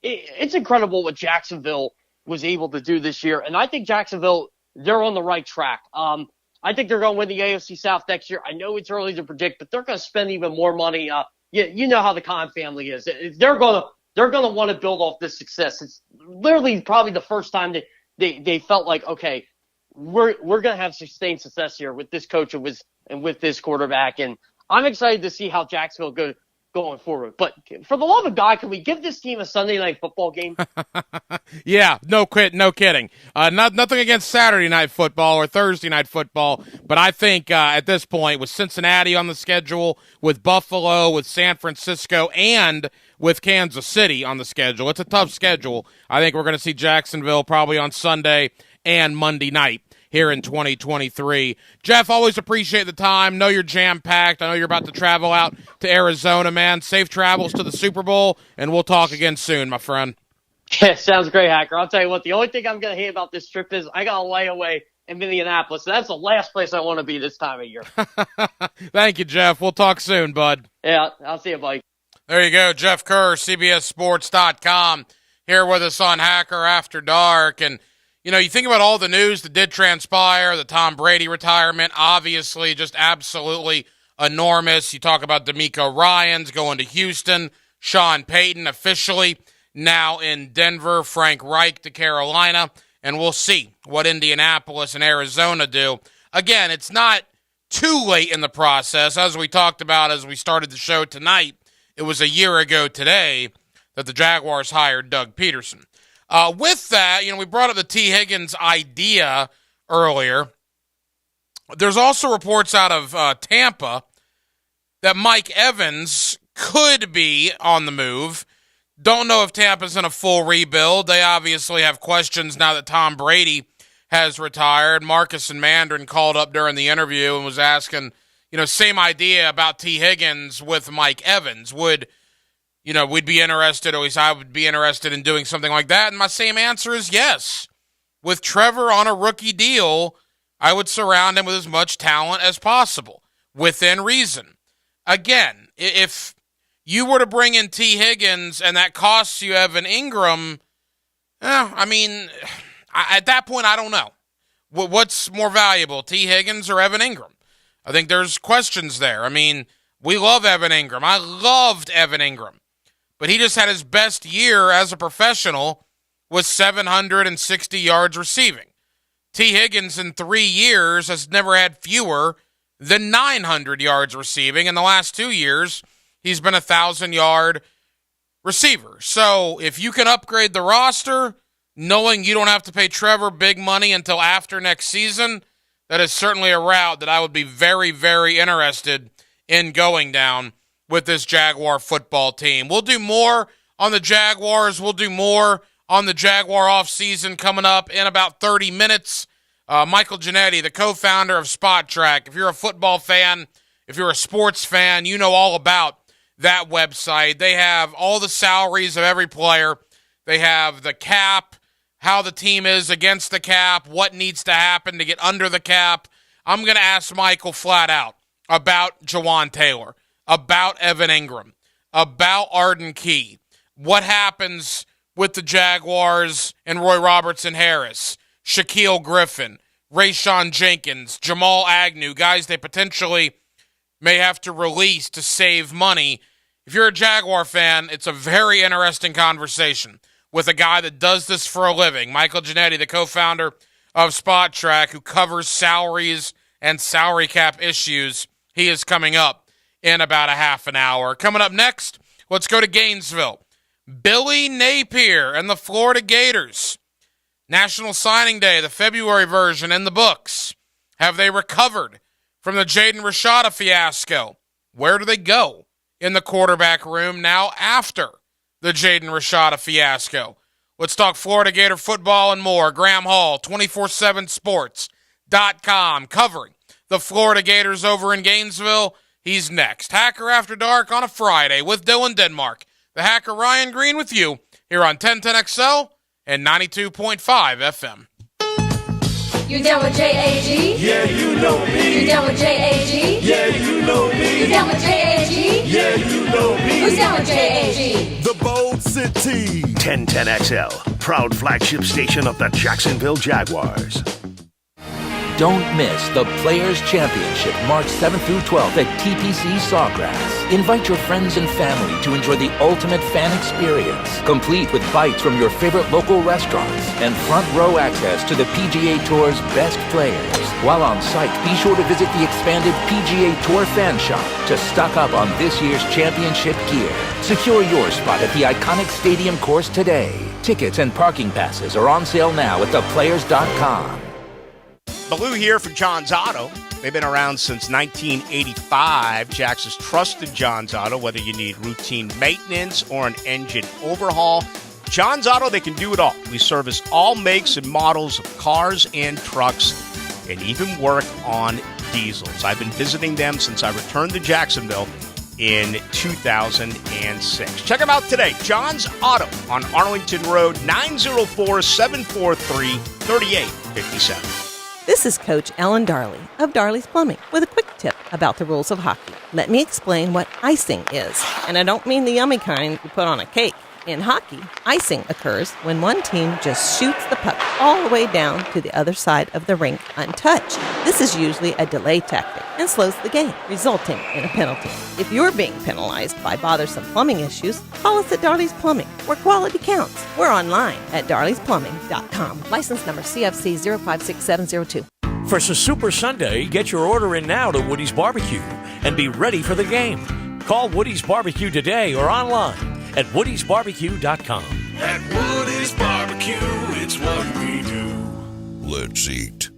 It's incredible what Jacksonville was able to do this year. And I think Jacksonville, they're on the right track. I think they're going to win the AFC South next year. I know it's early to predict, but they're going to spend even more money. You know how the Khan family is. They're going to want to build off this success. It's literally probably the first time that they felt like, okay, we're going to have sustained success here with this coach and with this quarterback. And I'm excited to see how Jacksonville goes going forward. But for the love of God, can we give this team a Sunday night football game? Yeah, no kidding. Nothing against Saturday night football or Thursday night football, but I think at this point, with Cincinnati on the schedule, with Buffalo, with San Francisco, and with Kansas City on the schedule, it's a tough schedule. I think we're going to see Jacksonville probably on Sunday and Monday night here in 2023. Jeff, always appreciate the time. Know you're jam-packed. I know you're about to travel out to Arizona, man. Safe travels to the Super Bowl, and we'll talk again soon, my friend. Yeah, sounds great, Hacker. I'll tell you what, the only thing I'm going to hate about this trip is I got a layaway in Indianapolis. That's the last place I want to be this time of year. Thank you, Jeff. We'll talk soon, bud. Yeah, I'll see you, buddy. There you go, Jeff Kerr, CBSSports.com, here with us on Hacker After Dark. And, you know, you think about all the news that did transpire, the Tom Brady retirement, obviously just absolutely enormous. You talk about D'Amico Ryans going to Houston, Sean Payton officially now in Denver, Frank Reich to Carolina, and we'll see what Indianapolis and Arizona do. Again, it's not too late in the process. As we talked about as we started the show tonight, it was a year ago today that the Jaguars hired Doug Peterson. With that, we brought up the T. Higgins idea earlier. There's also reports out of Tampa that Mike Evans could be on the move. Don't know if Tampa's in a full rebuild. They obviously have questions now that Tom Brady has retired. Marcus and Mandarin called up during the interview and was asking, same idea about T. Higgins with Mike Evans. We'd be interested, or at least I would be interested in doing something like that. And my same answer is yes. With Trevor on a rookie deal, I would surround him with as much talent as possible, within reason. Again, if you were to bring in T. Higgins and that costs you Evan Ingram, at that point, I don't know. What's more valuable, T. Higgins or Evan Ingram? I think there's questions there. We love Evan Ingram. I loved Evan Ingram. But he just had his best year as a professional with 760 yards receiving. T. Higgins in 3 years has never had fewer than 900 yards receiving. In the last 2 years, he's been a 1,000-yard receiver. So if you can upgrade the roster, knowing you don't have to pay Trevor big money until after next season, that is certainly a route that I would be very, very interested in going down with this Jaguar football team. We'll do more on the Jaguars. We'll do more on the Jaguar offseason coming up in about 30 minutes. Michael Giannetti, the co-founder of Spot Track. If you're a football fan, if you're a sports fan, you know all about that website. They have all the salaries of every player. They have the cap, how the team is against the cap, what needs to happen to get under the cap. I'm going to ask Michael flat out about Jawan Taylor, about Evan Ingram, about Arden Key. What happens with the Jaguars and Roy Robertson-Harris, Shaquille Griffin, Rayshon Jenkins, Jamal Agnew, guys they potentially may have to release to save money. If you're a Jaguar fan, it's a very interesting conversation with a guy that does this for a living. Michael Giannetti, the co-founder of Spot Track, who covers salaries and salary cap issues. He is coming up in about a half an hour. Coming up next, let's go to Gainesville. Billy Napier and the Florida Gators. National Signing Day, the February version in the books. Have they recovered from the Jaden Rashada fiasco? Where do they go in the quarterback room now after the Jaden Rashada fiasco? Let's talk Florida Gator football and more. Graham Hall, 247sports.com, covering the Florida Gators over in Gainesville. He's next. Hacker After Dark on a Friday with Dylan Denmark. The Hacker Ryan Green with you here on 1010XL and 92.5 FM. You down with JAG? Yeah, you know me. You down with JAG? Yeah, you know me. You down with JAG? Yeah, you know me. Who's down with JAG? The Bold City. 1010XL, proud flagship station of the Jacksonville Jaguars. Don't miss the Players' Championship March 7th through 12th at TPC Sawgrass. Invite your friends and family to enjoy the ultimate fan experience, complete with bites from your favorite local restaurants and front row access to the PGA Tour's best players. While on site, be sure to visit the expanded PGA Tour fan shop to stock up on this year's championship gear. Secure your spot at the iconic stadium course today. Tickets and parking passes are on sale now at theplayers.com. Baloo here for John's Auto. They've been around since 1985. Jax has trusted John's Auto, whether you need routine maintenance or an engine overhaul. John's Auto, they can do it all. We service all makes and models of cars and trucks. and even work on diesels. I've been visiting them since I returned to Jacksonville in 2006. Check them out today. John's Auto on Arlington Road, 904-743-3857. This is Coach Ellen Darley of Darley's Plumbing with a quick tip about the rules of hockey. Let me explain what icing is. And I don't mean the yummy kind you put on a cake. In hockey, icing occurs when one team just shoots the puck all the way down to the other side of the rink untouched. This is usually a delay tactic and slows the game, resulting in a penalty. If you're being penalized by bothersome plumbing issues, call us at Darley's Plumbing, where quality counts. We're online at darleysplumbing.com. License number CFC 056702. For Super Sunday, get your order in now to Woody's Barbecue and be ready for the game. Call Woody's Barbecue today or online at woodysbarbecue.com. At Woody's Barbecue, it's what we do. Let's eat.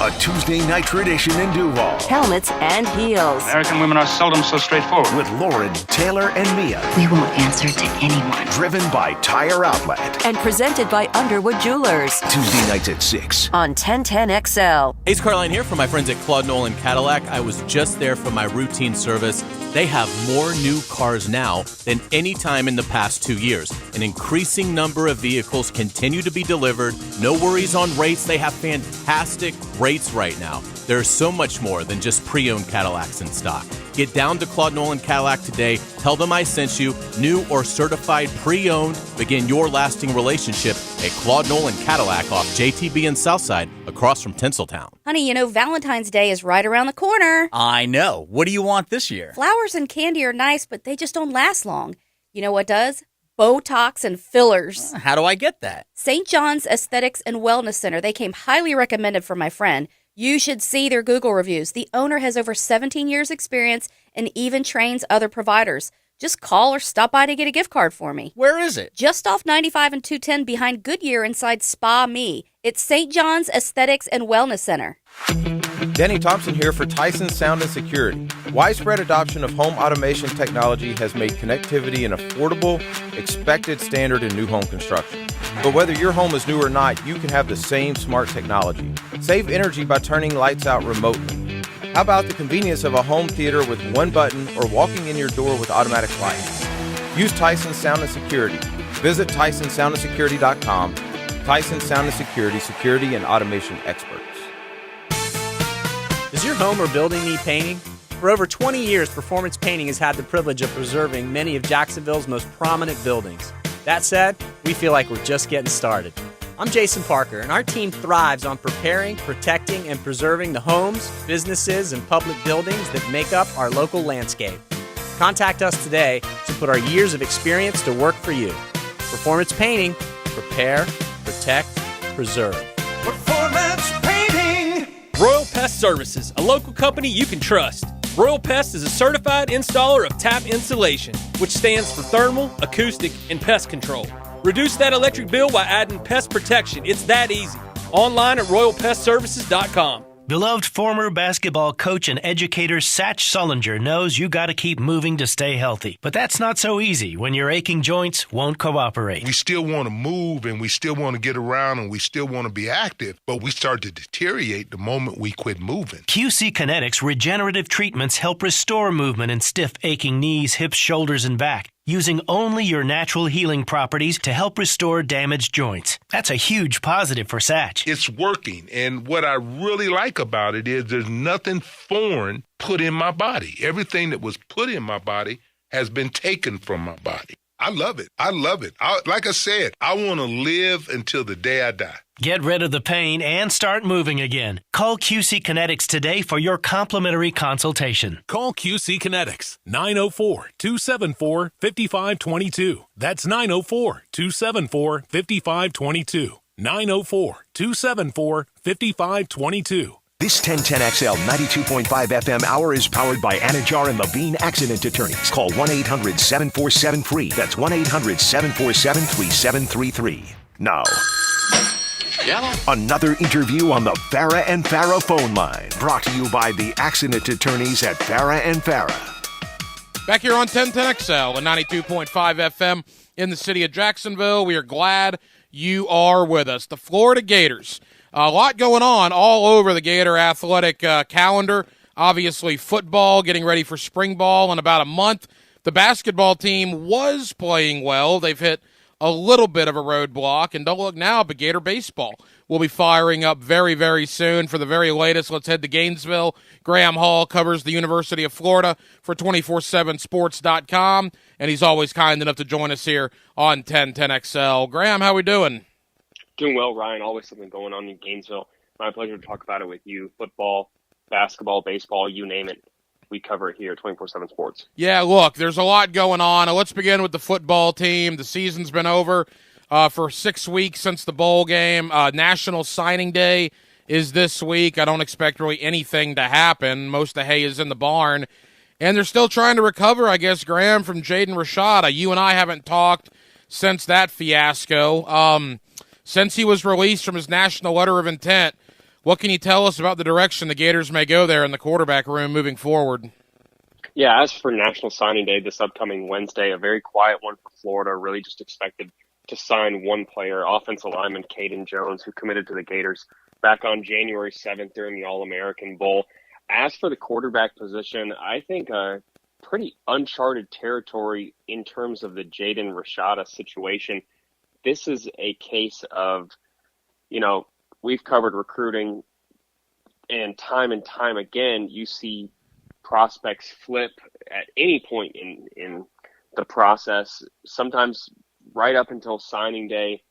A Tuesday night tradition in Duval. Helmets and heels. American women are seldom so straightforward. With Lauren, Taylor, and Mia. We won't answer to anyone. Driven by Tire Outlet. And presented by Underwood Jewelers. Tuesday nights at 6 on 1010XL. Ace Carline here from my friends at Claude Nolan Cadillac. I was just there for my routine service. They have more new cars now than any time in the past 2 years. An increasing number of vehicles continue to be delivered. No worries on rates. They have fantastic rates right now. There's so much more than just pre-owned Cadillacs in stock. Get down to Claude Nolan Cadillac today. Tell them I sent you. New or certified pre-owned. Begin your lasting relationship at Claude Nolan Cadillac off JTB and Southside across from Tinseltown. Honey, you know Valentine's Day is right around the corner. I know. What do you want this year? Flowers and candy are nice, but they just don't last long. You know what does? Botox and fillers. How do I get that? St. John's Aesthetics and Wellness Center. They came highly recommended from my friend. You should see their Google reviews. The owner has over 17 years experience and even trains other providers. Just call or stop by to get a gift card for me. Where is it? Just off 95 and 210 behind Goodyear inside Spa Me. It's St. John's Aesthetics and Wellness Center. Denny Thompson here for Tyson Sound and Security. Widespread adoption of home automation technology has made connectivity an affordable, expected standard in new home construction. But whether your home is new or not, you can have the same smart technology. Save energy by turning lights out remotely. How about the convenience of a home theater with one button or walking in your door with automatic lights? Use Tyson Sound and Security. Visit TysonSoundandSecurity.com. Tyson Sound and Security, security and automation experts. Does your home or building need painting? For over 20 years, Performance Painting has had the privilege of preserving many of Jacksonville's most prominent buildings. That said, we feel like we're just getting started. I'm Jason Parker, and our team thrives on preparing, protecting, and preserving the homes, businesses, and public buildings that make up our local landscape. Contact us today to put our years of experience to work for you. Performance Painting. Prepare, protect, preserve. Performance Painting. Royal Pest Services, a local company you can trust. Royal Pest is a certified installer of tap insulation, which stands for thermal, acoustic, and pest control. Reduce that electric bill by adding pest protection. It's that easy. Online at royalpestservices.com. Beloved former basketball coach and educator Satch Sullinger knows you got to keep moving to stay healthy. But that's not so easy when your aching joints won't cooperate. We still want to move and we still want to get around and we still want to be active, but we start to deteriorate the moment we quit moving. QC Kinetics regenerative treatments help restore movement in stiff, aching knees, hips, shoulders, and back, using only your natural healing properties to help restore damaged joints. That's a huge positive for Satch. It's working, and what I really like about it is there's nothing foreign put in my body. Everything that was put in my body has been taken from my body. I love it. I love it. Like I said, I want to live until the day I die. Get rid of the pain and start moving again. Call QC Kinetics today for your complimentary consultation. Call QC Kinetics, 904-274-5522. That's 904-274-5522. 904-274-5522. This 1010XL 92.5 FM hour is powered by Anajar and Levine Accident Attorneys. Call 1-800-747-FREE. That's 1-800-747-3733. Now, another interview on the Farah and Farah phone line. Brought to you by the Accident Attorneys at Farah and Farah. Back here on 1010XL and 92.5 FM in the city of Jacksonville. We are glad you are with us. The Florida Gators A lot going on all over the Gator athletic calendar. Obviously, football, getting ready for spring ball in about a month. The basketball team was playing well. They've hit a little bit of a roadblock, and don't look now, but Gator baseball will be firing up very, very soon. For the very latest, let's head to Gainesville. Graham Hall covers the University of Florida for 247sports.com, and he's always kind enough to join us here on 1010XL. Graham, how we doing? Doing well, Ryan. Always something going on in Gainesville. My pleasure to talk about it with you. Football, basketball, baseball, you name it. We cover it here, 24/7 Sports. Yeah, look, there's a lot going on. Let's begin with the football team. The season's been over for 6 weeks since the bowl game. National Signing Day is this week. I don't expect really anything to happen. Most of the hay is in the barn. And they're still trying to recover, I guess, Graham, from Jaden Rashada. You and I haven't talked since that fiasco. Since he was released from his national letter of intent, what can you tell us about the direction the Gators may go there in the quarterback room moving forward? Yeah, as for National Signing Day this upcoming Wednesday, a very quiet one for Florida, really just expected to sign one player, offensive lineman Caden Jones, who committed to the Gators back on January 7th during the All-American Bowl. As for the quarterback position, I think pretty uncharted territory in terms of the Jaden Rashada situation. This is a case of, we've covered recruiting, and time again, you see prospects flip at any point in the process, sometimes right up until signing day.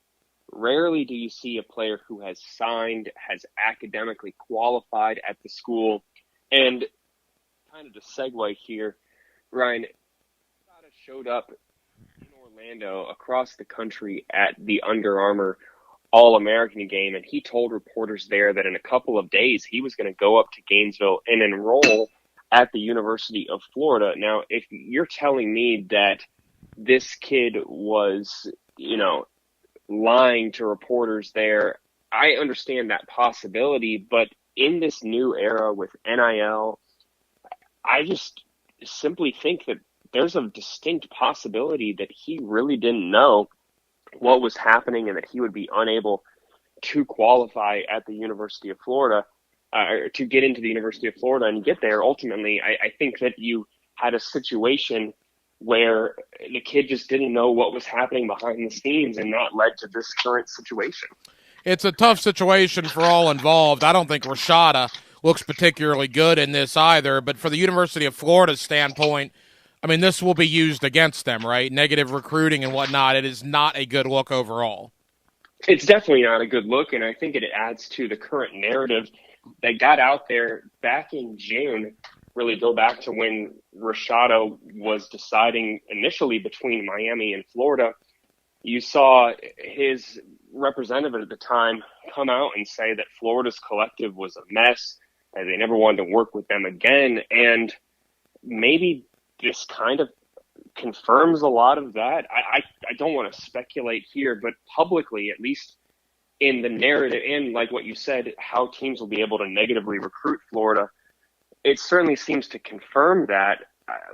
Rarely do you see a player who has signed, has academically qualified at the school. And kind of to segue here, Ryan, showed up in Orlando across the country at the Under Armour All-American game, and he told reporters there that in a couple of days he was going to go up to Gainesville and enroll at the University of Florida. Now, if you're telling me that this kid was, lying to reporters there, I understand that possibility, but in this new era with NIL, I just simply think that there's a distinct possibility that he really didn't know what was happening and that he would be unable to qualify at the University of Florida, or to get into the University of Florida and get there. Ultimately, I think that you had a situation where the kid just didn't know what was happening behind the scenes, and that led to this current situation. It's a tough situation for all involved. I don't think Rashada looks particularly good in this either, but for the University of Florida's standpoint, I mean, this will be used against them, right? Negative recruiting and whatnot. It is not a good look overall. It's definitely not a good look, and I think it adds to the current narrative that got out there back in June. Really go back to when Rashada was deciding initially between Miami and Florida. You saw his representative at the time come out and say that Florida's collective was a mess, and they never wanted to work with them again. And maybe this kind of confirms a lot of that. I don't want to speculate here, but publicly, at least in the narrative, and like what you said, how teams will be able to negatively recruit Florida, it certainly seems to confirm that.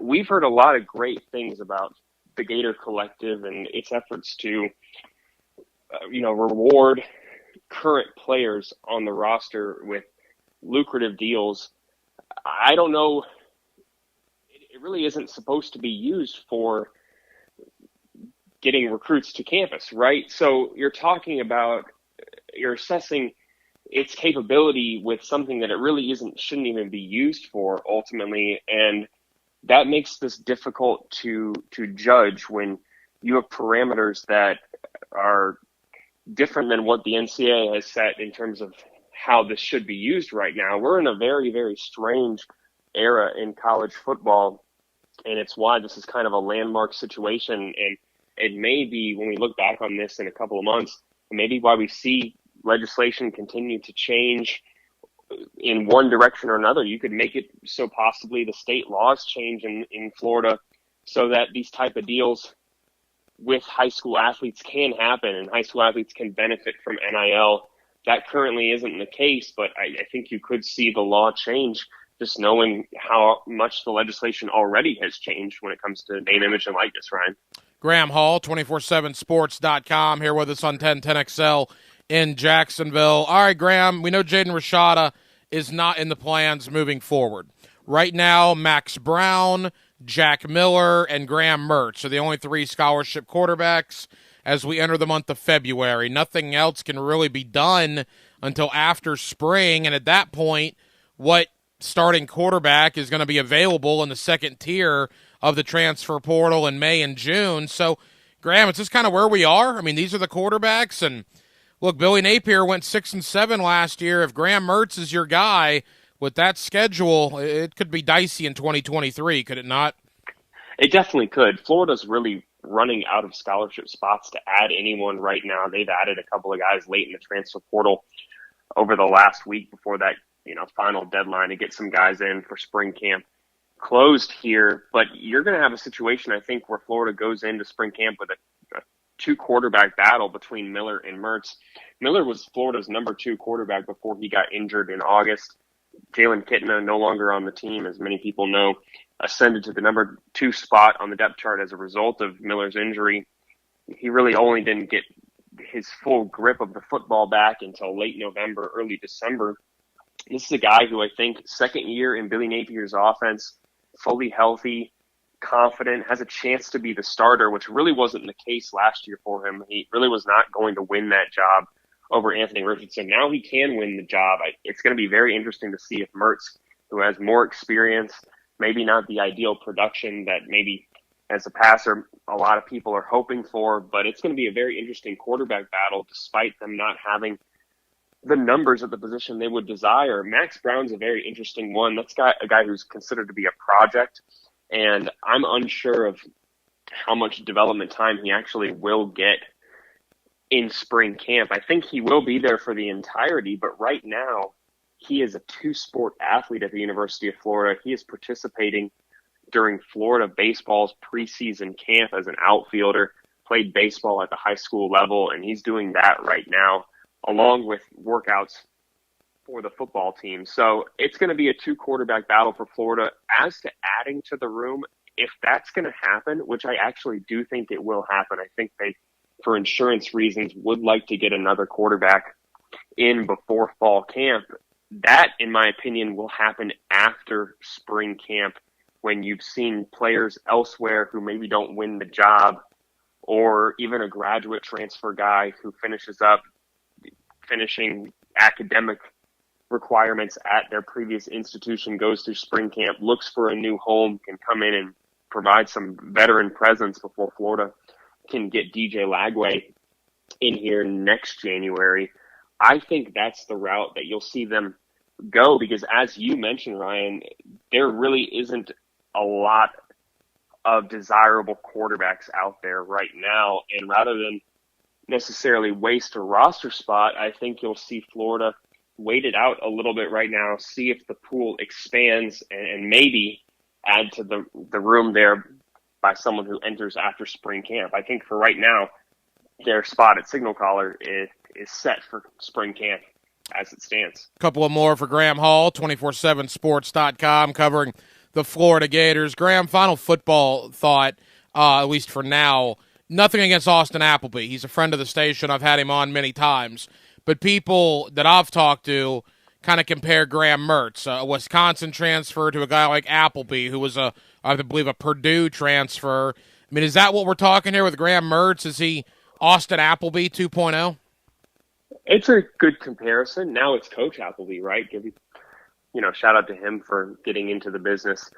We've heard a lot of great things about the Gator Collective and its efforts to, reward current players on the roster with lucrative deals. I don't know. It really isn't supposed to be used for getting recruits to campus, right? So you're assessing its capability with something that it really shouldn't even be used for ultimately. And that makes this difficult to judge when you have parameters that are different than what the NCAA has set in terms of how this should be used right now. We're in a very, very strange era in college football, and it's why this is kind of a landmark situation. And it may be, when we look back on this in a couple of months, maybe why we see legislation continue to change in one direction or another. You could make it so possibly the state laws change in Florida so that these type of deals with high school athletes can happen and high school athletes can benefit from NIL. That currently isn't the case, but I think you could see the law change, just knowing how much the legislation already has changed when it comes to name, image, and likeness, Ryan. Graham Hall, 247sports.com, here with us on 1010XL in Jacksonville. All right, Graham, we know Jaden Rashada is not in the plans moving forward. Right now, Max Brown, Jack Miller, and Graham Mertz are the only 3 scholarship quarterbacks as we enter the month of February. Nothing else can really be done until after spring, and at that point, what starting quarterback is going to be available in the second tier of the transfer portal in May and June. So, Graham, it's just kind of where we are. I mean, these are the quarterbacks, and look, Billy Napier went 6-7 last year. If Graham Mertz is your guy with that schedule, it could be dicey in 2023, could it not? It definitely could. Florida's really running out of scholarship spots to add anyone right now. They've added a couple of guys late in the transfer portal over the last week before that, final deadline to get some guys in for spring camp closed here. But you're going to have a situation, I think, where Florida goes into spring camp with a 2-quarterback battle between Miller and Mertz. Miller was Florida's number 2 quarterback before he got injured in August. Jalen Kitna, no longer on the team, as many people know, ascended to the number 2 spot on the depth chart as a result of Miller's injury. He really only didn't get his full grip of the football back until late November, early December. This is a guy who I think second year in Billy Napier's offense, fully healthy, confident, has a chance to be the starter, which really wasn't the case last year for him. He really was not going to win that job over Anthony Richardson. Now he can win the job. It's going to be very interesting to see if Mertz, who has more experience, maybe not the ideal production that maybe as a passer a lot of people are hoping for, but it's going to be a very interesting quarterback battle despite them not having the numbers at the position they would desire. Max Brown's a very interesting one. That's a guy who's considered to be a project, and I'm unsure of how much development time he actually will get in spring camp. I think he will be there for the entirety, but right now he is a 2-sport athlete at the University of Florida. He is participating during Florida baseball's preseason camp as an outfielder, played baseball at the high school level, and he's doing that right now, along with workouts for the football team. So it's going to be a 2-quarterback battle for Florida. As to adding to the room, if that's going to happen, which I actually do think it will happen, I think they, for insurance reasons, would like to get another quarterback in before fall camp. That, in my opinion, will happen after spring camp when you've seen players elsewhere who maybe don't win the job, or even a graduate transfer guy who finishing academic requirements at their previous institution, goes through spring camp, looks for a new home, can come in and provide some veteran presence before Florida can get DJ Lagway in here next January. I think that's the route that you'll see them go because, as you mentioned, Ryan, there really isn't a lot of desirable quarterbacks out there right now. And rather than necessarily waste a roster spot, I think you'll see Florida wait it out a little bit right now, see if the pool expands, and maybe add to the room there by someone who enters after spring camp. I think for right now, their spot at Signal Caller is set for spring camp as it stands. A couple of more for Graham Hall, 247sports.com, covering the Florida Gators. Graham, final football thought, at least for now. Nothing against Austin Appleby. He's a friend of the station. I've had him on many times. But people that I've talked to kind of compare Graham Mertz, a Wisconsin transfer, to a guy like Appleby, who was, I believe, a Purdue transfer. I mean, is that what we're talking here with Graham Mertz? Is he Austin Appleby 2.0? It's a good comparison. Now it's Coach Appleby, right? Shout out to him for getting into the business.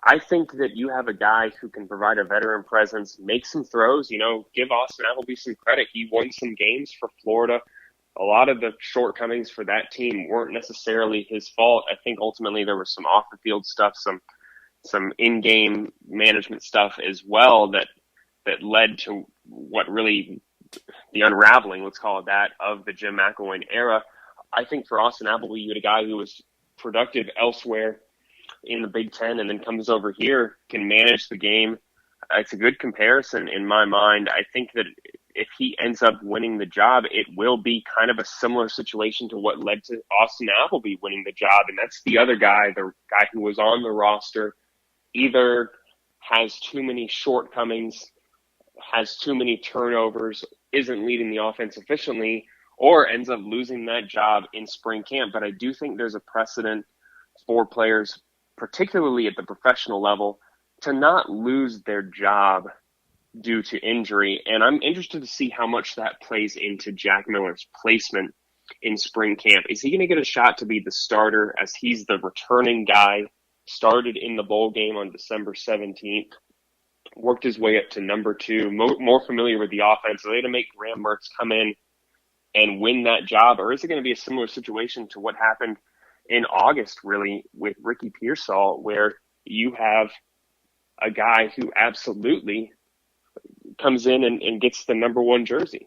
I think that you have a guy who can provide a veteran presence, make some throws, give Austin Appleby some credit. He won some games for Florida. A lot of the shortcomings for that team weren't necessarily his fault. I think ultimately there was some off-the-field stuff, some in-game management stuff as well that led to what really the unraveling, let's call it that, of the Jim McElwain era. I think for Austin Appleby, you had a guy who was productive elsewhere in the Big Ten and then comes over here, can manage the game. It's a good comparison in my mind. I think that if he ends up winning the job, it will be kind of a similar situation to what led to Austin Appleby winning the job. And that's the other guy, the guy who was on the roster, either has too many shortcomings, has too many turnovers, isn't leading the offense efficiently, or ends up losing that job in spring camp. But I do think there's a precedent for players, particularly at the professional level, to not lose their job due to injury. And I'm interested to see how much that plays into Jack Miller's placement in spring camp. Is he going to get a shot to be the starter, as he's the returning guy, started in the bowl game on December 17th, worked his way up to number 2, more familiar with the offense? Are they going to make Graham Mertz come in and win that job? Or is it going to be a similar situation to what happened in August, really, with Ricky Pearsall, where you have a guy who absolutely comes in and gets the number 1 jersey,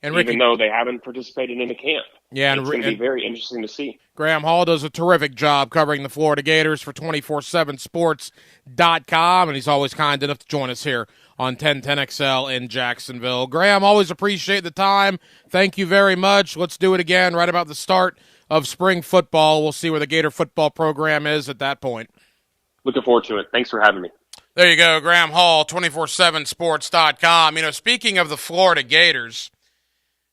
and even though they haven't participated in the camp? Yeah, it's going to be very interesting to see. Graham Hall does a terrific job covering the Florida Gators for 247sports.com, and he's always kind enough to join us here on 1010XL in Jacksonville. Graham, always appreciate the time. Thank you very much. Let's do it again right about the start of spring football. We'll see where the Gator football program is at that point. Looking forward to it. Thanks for having me. There you go, Graham Hall, 247sports.com. You know, speaking of the Florida Gators,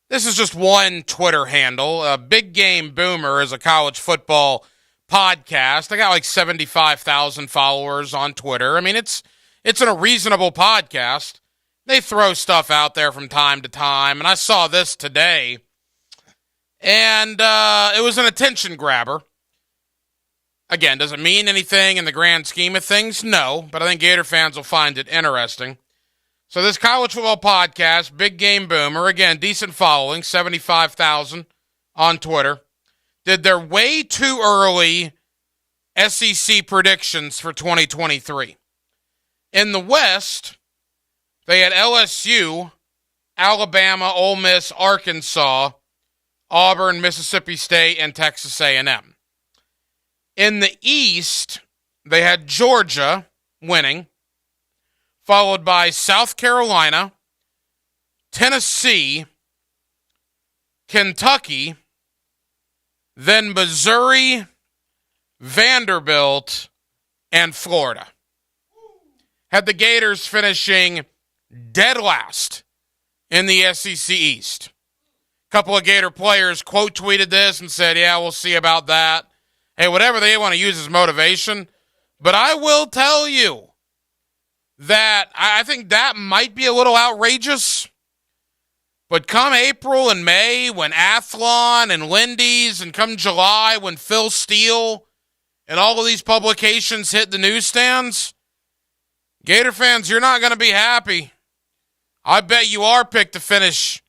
this is just one Twitter handle. Big Game Boomer is a college football podcast. I got like 75,000 followers on Twitter. I mean, it's a reasonable podcast. They throw stuff out there from time to time, and I saw this today, and it was an attention grabber. Again, does it mean anything in the grand scheme of things? No, but I think Gator fans will find it interesting. So this college football podcast, Big Game Boomer, again, decent following, 75,000 on Twitter, did their way too early SEC predictions for 2023. In the West, they had LSU, Alabama, Ole Miss, Arkansas, Auburn, Mississippi State, and Texas A&M. In the East, they had Georgia winning, followed by South Carolina, Tennessee, Kentucky, then Missouri, Vanderbilt, and Florida. Had the Gators finishing dead last in the SEC East. A couple of Gator players quote tweeted this and said, yeah, we'll see about that. Hey, whatever they want to use as motivation. But I will tell you that I think that might be a little outrageous. But come April and May, when Athlon and Lindy's, and come July, when Phil Steele and all of these publications hit the newsstands, Gator fans, you're not going to be happy. I bet you are picked to finish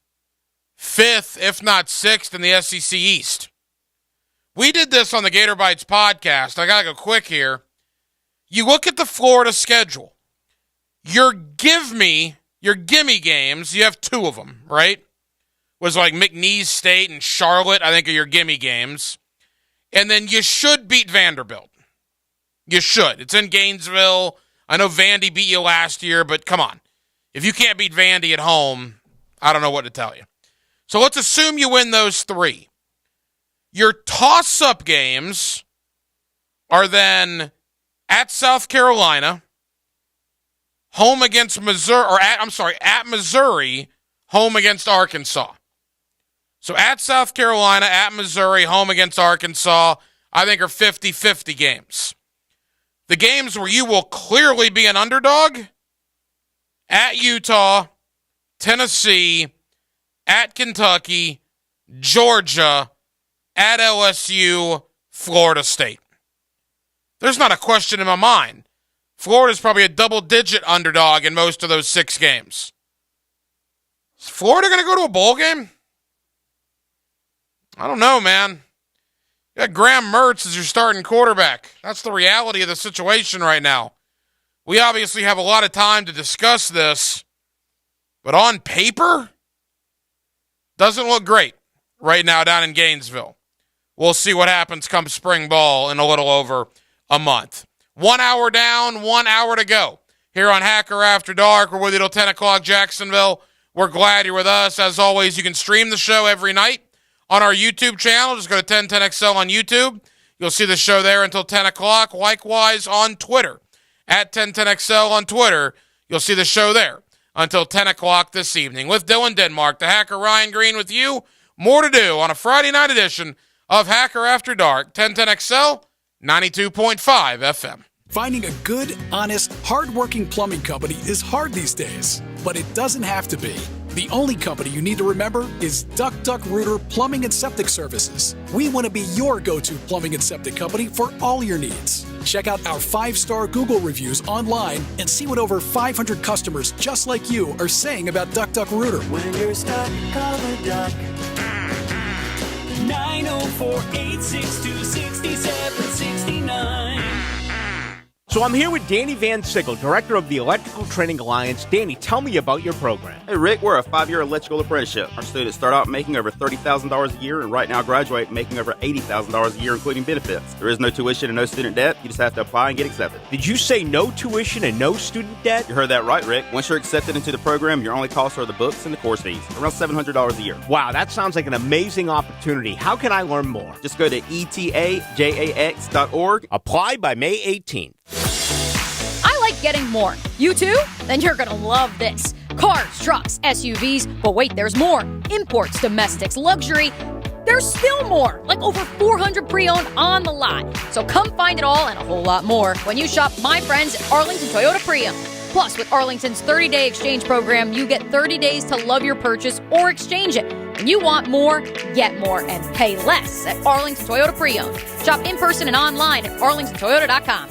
5th, if not 6th, in the SEC East. We did this on the Gator Bites podcast. I got to go quick here. You look at the Florida schedule. Your gimme games, you have 2 of them, right? Was like McNeese State and Charlotte, I think, are your gimme games. And then you should beat Vanderbilt. You should. It's in Gainesville. I know Vandy beat you last year, but come on. If you can't beat Vandy at home, I don't know what to tell you. So let's assume you win those 3. Your toss-up games are then at South Carolina, home against Missouri, or at Missouri, home against Arkansas. So at South Carolina, at Missouri, home against Arkansas, I think are 50-50 games. The games where you will clearly be an underdog, at Utah, Tennessee, at Kentucky, Georgia, at LSU, Florida State. There's not a question in my mind. Florida's probably a double-digit underdog in most of those 6 games. Is Florida going to go to a bowl game? I don't know, man. You got Graham Mertz as your starting quarterback. That's the reality of the situation right now. We obviously have a lot of time to discuss this, but on paper, doesn't look great right now down in Gainesville. We'll see what happens come spring ball in a little over a month. 1 hour down, 1 hour to go. Here on Hacker After Dark, we're with you till 10 o'clock Jacksonville. We're glad you're with us. As always, you can stream the show every night on our YouTube channel. Just go to 1010XL on YouTube. You'll see the show there until 10 o'clock. Likewise on Twitter, at 1010XL on Twitter. You'll see the show there until 10 o'clock this evening. With Dylan Denmark, the Hacker Ryan Green with you. More to do on a Friday night edition of Hacker After Dark, 1010XL, 92.5 FM. Finding a good, honest, hard-working plumbing company is hard these days, but it doesn't have to be. The only company you need to remember is Duck Duck Rooter Plumbing and Septic Services. We want to be your go-to plumbing and septic company for all your needs. Check out our 5-star Google reviews online and see what over 500 customers just like you are saying about Duck Duck Rooter. When you're stuck, call the Duck. 904-862-6769. So I'm here with Danny Van Sickle, Director of the Electrical Training Alliance. Danny, tell me about your program. Hey, Rick, we're a 5-year electrical apprenticeship. Our students start out making over $30,000 a year and right now graduate making over $80,000 a year, including benefits. There is no tuition and no student debt. You just have to apply and get accepted. Did you say no tuition and no student debt? You heard that right, Rick. Once you're accepted into the program, your only costs are the books and the course fees, around $700 a year. Wow, that sounds like an amazing opportunity. How can I learn more? Just go to etajax.org. Apply by May 18th. I like getting more. You too? Then you're gonna love this. Cars, trucks, SUVs, but wait, there's more. Imports, domestics, luxury. There's still more, like over 400 pre-owned on the lot. So come find it all and a whole lot more when you shop my friends at Arlington Toyota Pre-Owned. Plus, with Arlington's 30-day exchange program, you get 30 days to love your purchase or exchange it. When you want more, get more, and pay less at Arlington Toyota Pre-Owned. Shop in person and online at arlingtontoyota.com.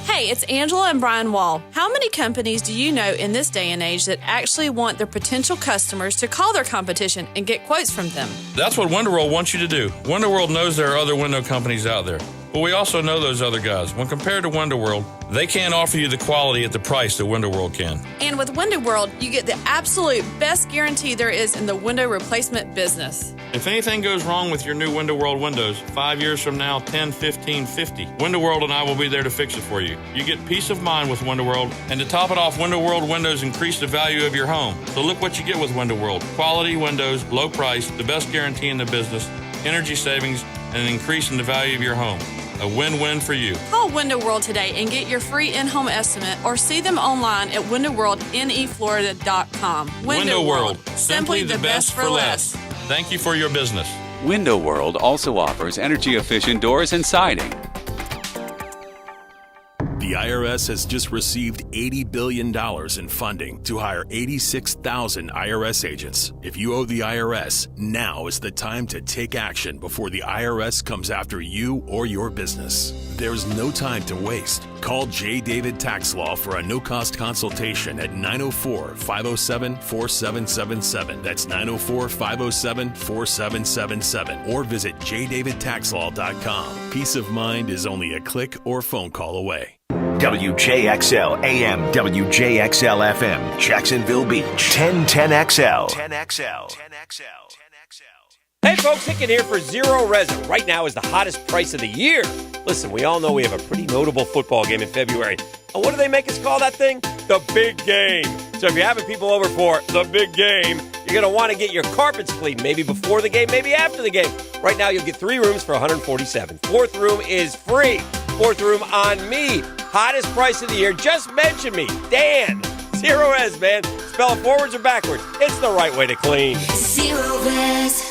Hey, it's Angela and Brian Wall. How many companies do you know in this day and age that actually want their potential customers to call their competition and get quotes from them? That's what Window World wants you to do. Window World knows there are other window companies out there, but we also know those other guys. When compared to Window World, they can't offer you the quality at the price that Window World can. And with Window World, you get the absolute best guarantee there is in the window replacement business. If anything goes wrong with your new Window World windows, 5 years from now, 10, 15, 50, Window World and I will be there to fix it for you. You get peace of mind with Window World, and to top it off, Window World windows increase the value of your home. So look what you get with Window World. Quality windows, low price, the best guarantee in the business, energy savings, and an increase in the value of your home. A win-win for you. Call Window World today and get your free in-home estimate or see them online at windowworldneflorida.com. Window World, simply the best for less. Thank you for your business. Window World also offers energy-efficient doors and siding. The IRS has just received $80 billion in funding to hire 86,000 IRS agents. If you owe the IRS, now is the time to take action before the IRS comes after you or your business. There's no time to waste. Call J. David Tax Law for a no-cost consultation at 904-507-4777. That's 904-507-4777. Or visit jdavidtaxlaw.com. Peace of mind is only a click or phone call away. WJXL AM, WJXL FM, Jacksonville Beach, 1010XL. 10XL. Hey folks, Hicken here for Zero Resin. Right now is the hottest price of the year. Listen, we all know we have a pretty notable football game in February. And what do they make us call that thing? The big game. So if you're having people over for the big game, you're going to want to get your carpets cleaned, maybe before the game, maybe after the game. Right now, you'll get 3 rooms for $147. 4th room is free. 4th room on me. Hottest price of the year. Just mention me. Dan. Zero Res, man. Spell it forwards or backwards. It's the right way to clean. Zero Res.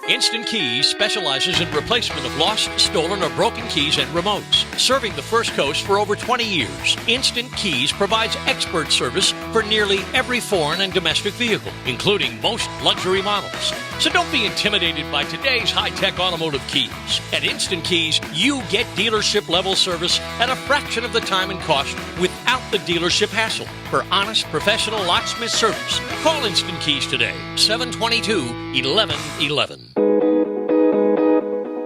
Instant Keys specializes in replacement of lost, stolen, or broken keys and remotes. Serving the First Coast for over 20 years, Instant Keys provides expert service for nearly every foreign and domestic vehicle, including most luxury models. So don't be intimidated by today's high-tech automotive keys. At Instant Keys, you get dealership-level service at a fraction of the time and cost without the dealership hassle. For honest, professional locksmith service, call Instant Keys today, 722-1111.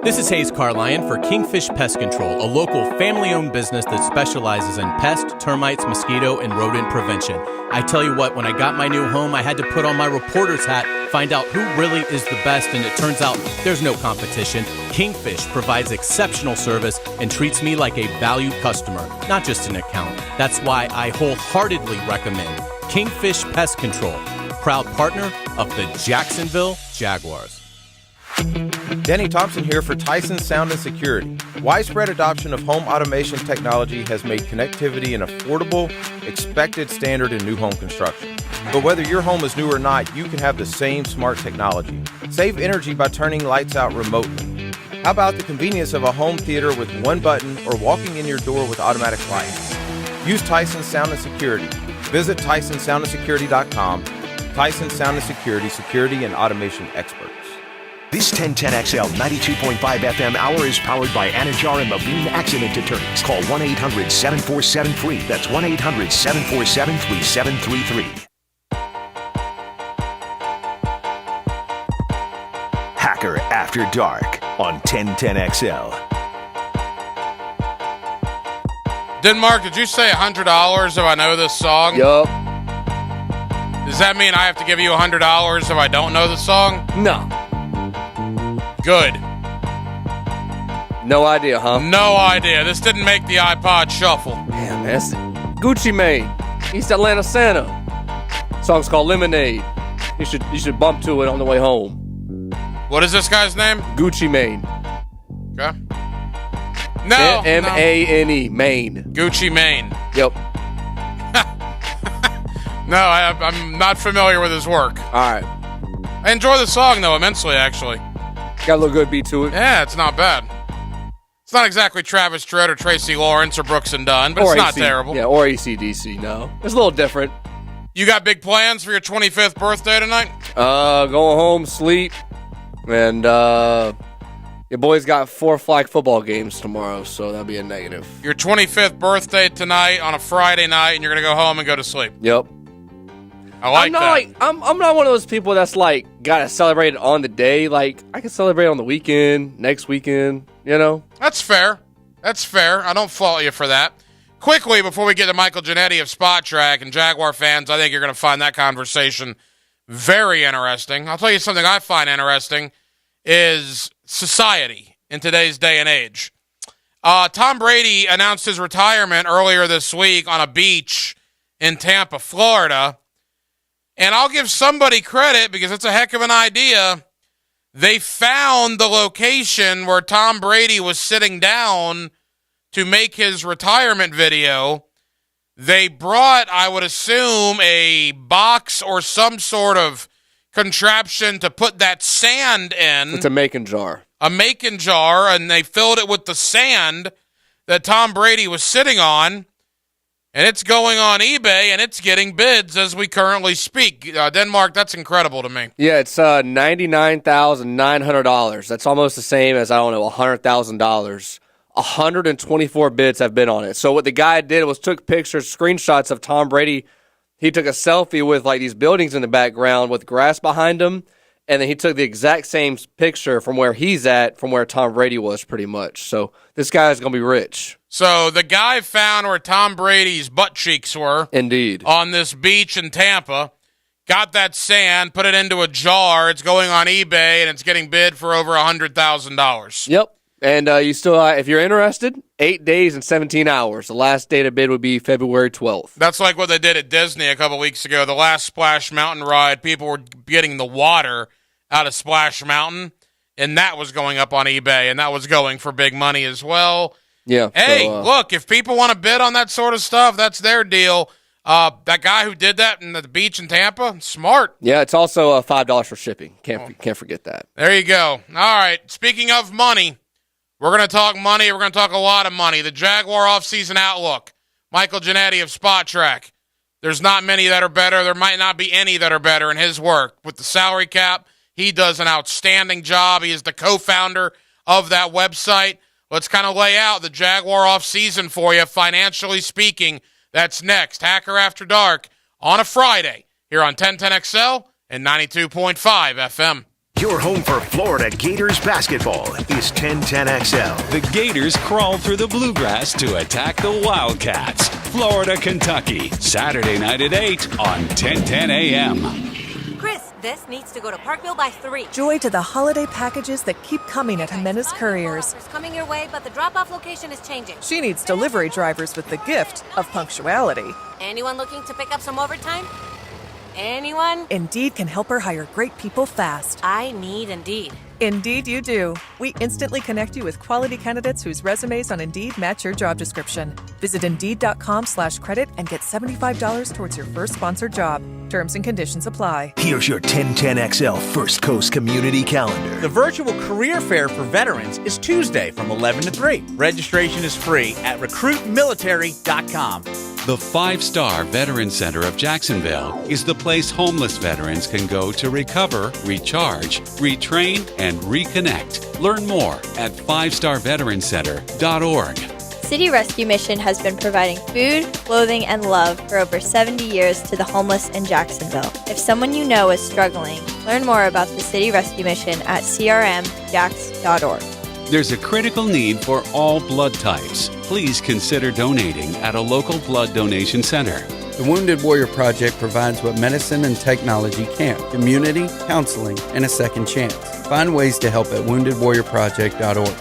This is Hayes Carlion for Kingfish Pest Control, a local family-owned business that specializes in pest, termites, mosquito, and rodent prevention. I tell you what, when I got my new home, I had to put on my reporter's hat, find out who really is the best, and it turns out there's no competition. Kingfish provides exceptional service and treats me like a valued customer, not just an account. That's why I wholeheartedly recommend Kingfish Pest Control, proud partner of the Jacksonville Jaguars. Danny Thompson here for Tyson Sound and Security. Widespread adoption of home automation technology has made connectivity an affordable, expected standard in new home construction. But whether your home is new or not, you can have the same smart technology. Save energy by turning lights out remotely. How about the convenience of a home theater with one button or walking in your door with automatic lights? Use Tyson Sound and Security. Visit TysonSoundandSecurity.com. Tyson Sound and Security, security and automation experts. This 1010XL 92.5 FM hour is powered by Anajar and Levine Accident Attorneys. Call 1-800-747-FREE. That's 1-800-747-3733. Hacker After Dark on 1010XL. Denmark, did you say $100 if I know this song? Yup. Does that mean I have to give you $100 if I don't know the song? No. Good. No idea, huh? No idea. This didn't make the iPod shuffle. Man, that's Gucci Mane, East Atlanta Santa. Song's called Lemonade. You should bump to it on the way home. What is this guy's name? Gucci Mane. Okay. No. M-A-N-E, Mane. Gucci Mane. Yep. No, I'm not familiar with his work. All right. I enjoy the song, though, immensely, actually. Got a little good beat to it. Yeah, it's not bad. It's not exactly Travis Tritt or Tracy Lawrence or Brooks and Dunn, but it's not terrible. Yeah, or AC/DC, no. It's a little different. You got big plans for your 25th birthday tonight? Going home, sleep, and your boy's got 4 flag football games tomorrow, so that'll be a negative. Your 25th birthday tonight on a Friday night, and you're going to go home and go to sleep. Yep. I like that. I'm not one of those people that's like gotta celebrate it on the day. Like, I can celebrate on the weekend, next weekend, you know? That's fair. That's fair. I don't fault you for that. Quickly, before we get to Michael Giannetti of Spot Track, and Jaguar fans, I think you're going to find that conversation very interesting. I'll tell you something I find interesting is society in today's day and age. Tom Brady announced his retirement earlier this week on a beach in Tampa, Florida. And I'll give somebody credit because it's a heck of an idea. They found the location where Tom Brady was sitting down to make his retirement video. They brought, I would assume, a box or some sort of contraption to put that sand in. It's a making jar. A making jar, and they filled it with the sand that Tom Brady was sitting on. And it's going on eBay, and it's getting bids as we currently speak. Denmark, that's incredible to me. Yeah, it's $99,900. That's almost the same as, $100,000. 124 bids have been on it. So what the guy did was took pictures, screenshots of Tom Brady. He took a selfie with like these buildings in the background with grass behind him, and then he took the exact same picture from where he's at, from where Tom Brady was pretty much. So this guy's going to be rich. So the guy found where Tom Brady's butt cheeks were. Indeed. On this beach in Tampa. Got that sand, put it into a jar. It's going on eBay, and it's getting bid for over $100,000. Yep. And you still, if you're interested, 8 days and 17 hours. The last day to bid would be February 12th. That's like what they did at Disney a couple weeks ago. The last Splash Mountain ride, people were getting the water out of Splash Mountain, and that was going up on eBay, and that was going for big money as well. Yeah. Hey, look, if people want to bid on that sort of stuff, that's their deal. That guy who did that in the beach in Tampa, smart. Yeah, it's also $5 for shipping. Can't forget that. There you go. All right, speaking of money, we're going to talk money. We're going to talk a lot of money. The Jaguar offseason outlook. Michael Giannetti of Spot Track. There's not many that are better. There might not be any that are better in his work. With the salary cap, he does an outstanding job. He is the co-founder of that website. Let's kind of lay out the Jaguar offseason for you, financially speaking. That's next. Hacker After Dark on a Friday here on 1010XL and 92.5 FM. Your home for Florida Gators basketball is 1010XL. The Gators crawl through the bluegrass to attack the Wildcats. Florida, Kentucky, Saturday night at 8 on 1010 AM. Chris, this needs to go to Parkville by 3. Joy to the holiday packages that keep coming at Jimenez Couriers. It's coming your way, but the drop-off location is changing. She needs delivery drivers with the gift of punctuality. Anyone looking to pick up some overtime? Anyone? Indeed can help her hire great people fast. I need Indeed. Indeed, you do. We instantly connect you with quality candidates whose resumes on Indeed match your job description. Visit Indeed.com/credit and get $75 towards your first sponsored job. Terms and conditions apply. Here's your 1010XL First Coast Community Calendar. The virtual career fair for veterans is Tuesday from 11 to 3. Registration is free at recruitmilitary.com. The 5-star Veteran Center of Jacksonville is the place homeless veterans can go to recover, recharge, retrain, and reconnect. Learn more at 5starveterancenter.org. City Rescue Mission has been providing food, clothing, and love for over 70 years to the homeless in Jacksonville. If someone you know is struggling, learn more about the City Rescue Mission at crmjax.org. There's a critical need for all blood types. Please consider donating at a local blood donation center. The Wounded Warrior Project provides what medicine and technology can't: community, counseling, and a second chance. Find ways to help at woundedwarriorproject.org.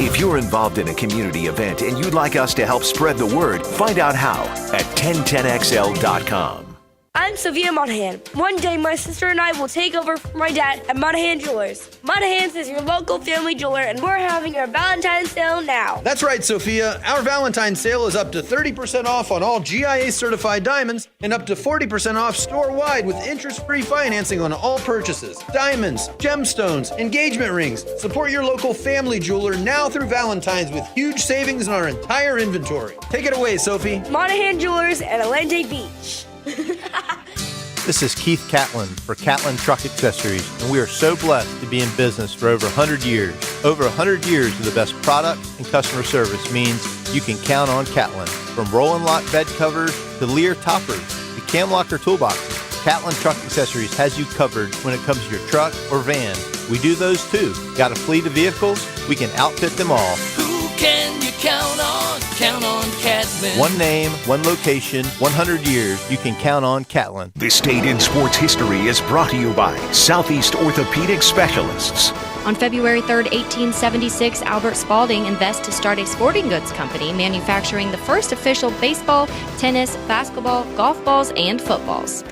If you're involved in a community event and you'd like us to help spread the word, find out how at 1010XL.com. I'm Sophia Monahan. One day, my sister and I will take over for my dad at Monahan Jewelers. Monahan's is your local family jeweler, and we're having our Valentine's sale now. That's right, Sophia. Our Valentine's sale is up to 30% off on all GIA-certified diamonds and up to 40% off store-wide with interest-free financing on all purchases. Diamonds, gemstones, engagement rings. Support your local family jeweler now through Valentine's with huge savings on our entire inventory. Take it away, Sophie. Monahan Jewelers at Alente Beach. This is Keith Catlin for Catlin Truck Accessories, and we are so blessed to be in business for over 100 years. Over 100 years of the best product and customer service means you can count on Catlin. From Roll and Lock bed covers to Lear toppers to cam locker toolboxes, Catlin Truck Accessories has you covered when it comes to your truck or van. We do those too. Got a fleet of vehicles? We can outfit them all. Who can you count on? Count on Catlin. One name, one location, 100 years, you can count on Catlin. This Date in Sports History is brought to you by Southeast Orthopedic Specialists. On February 3rd, 1876, Albert Spalding invests to start a sporting goods company manufacturing the first official baseball, tennis, basketball, golf balls, and footballs.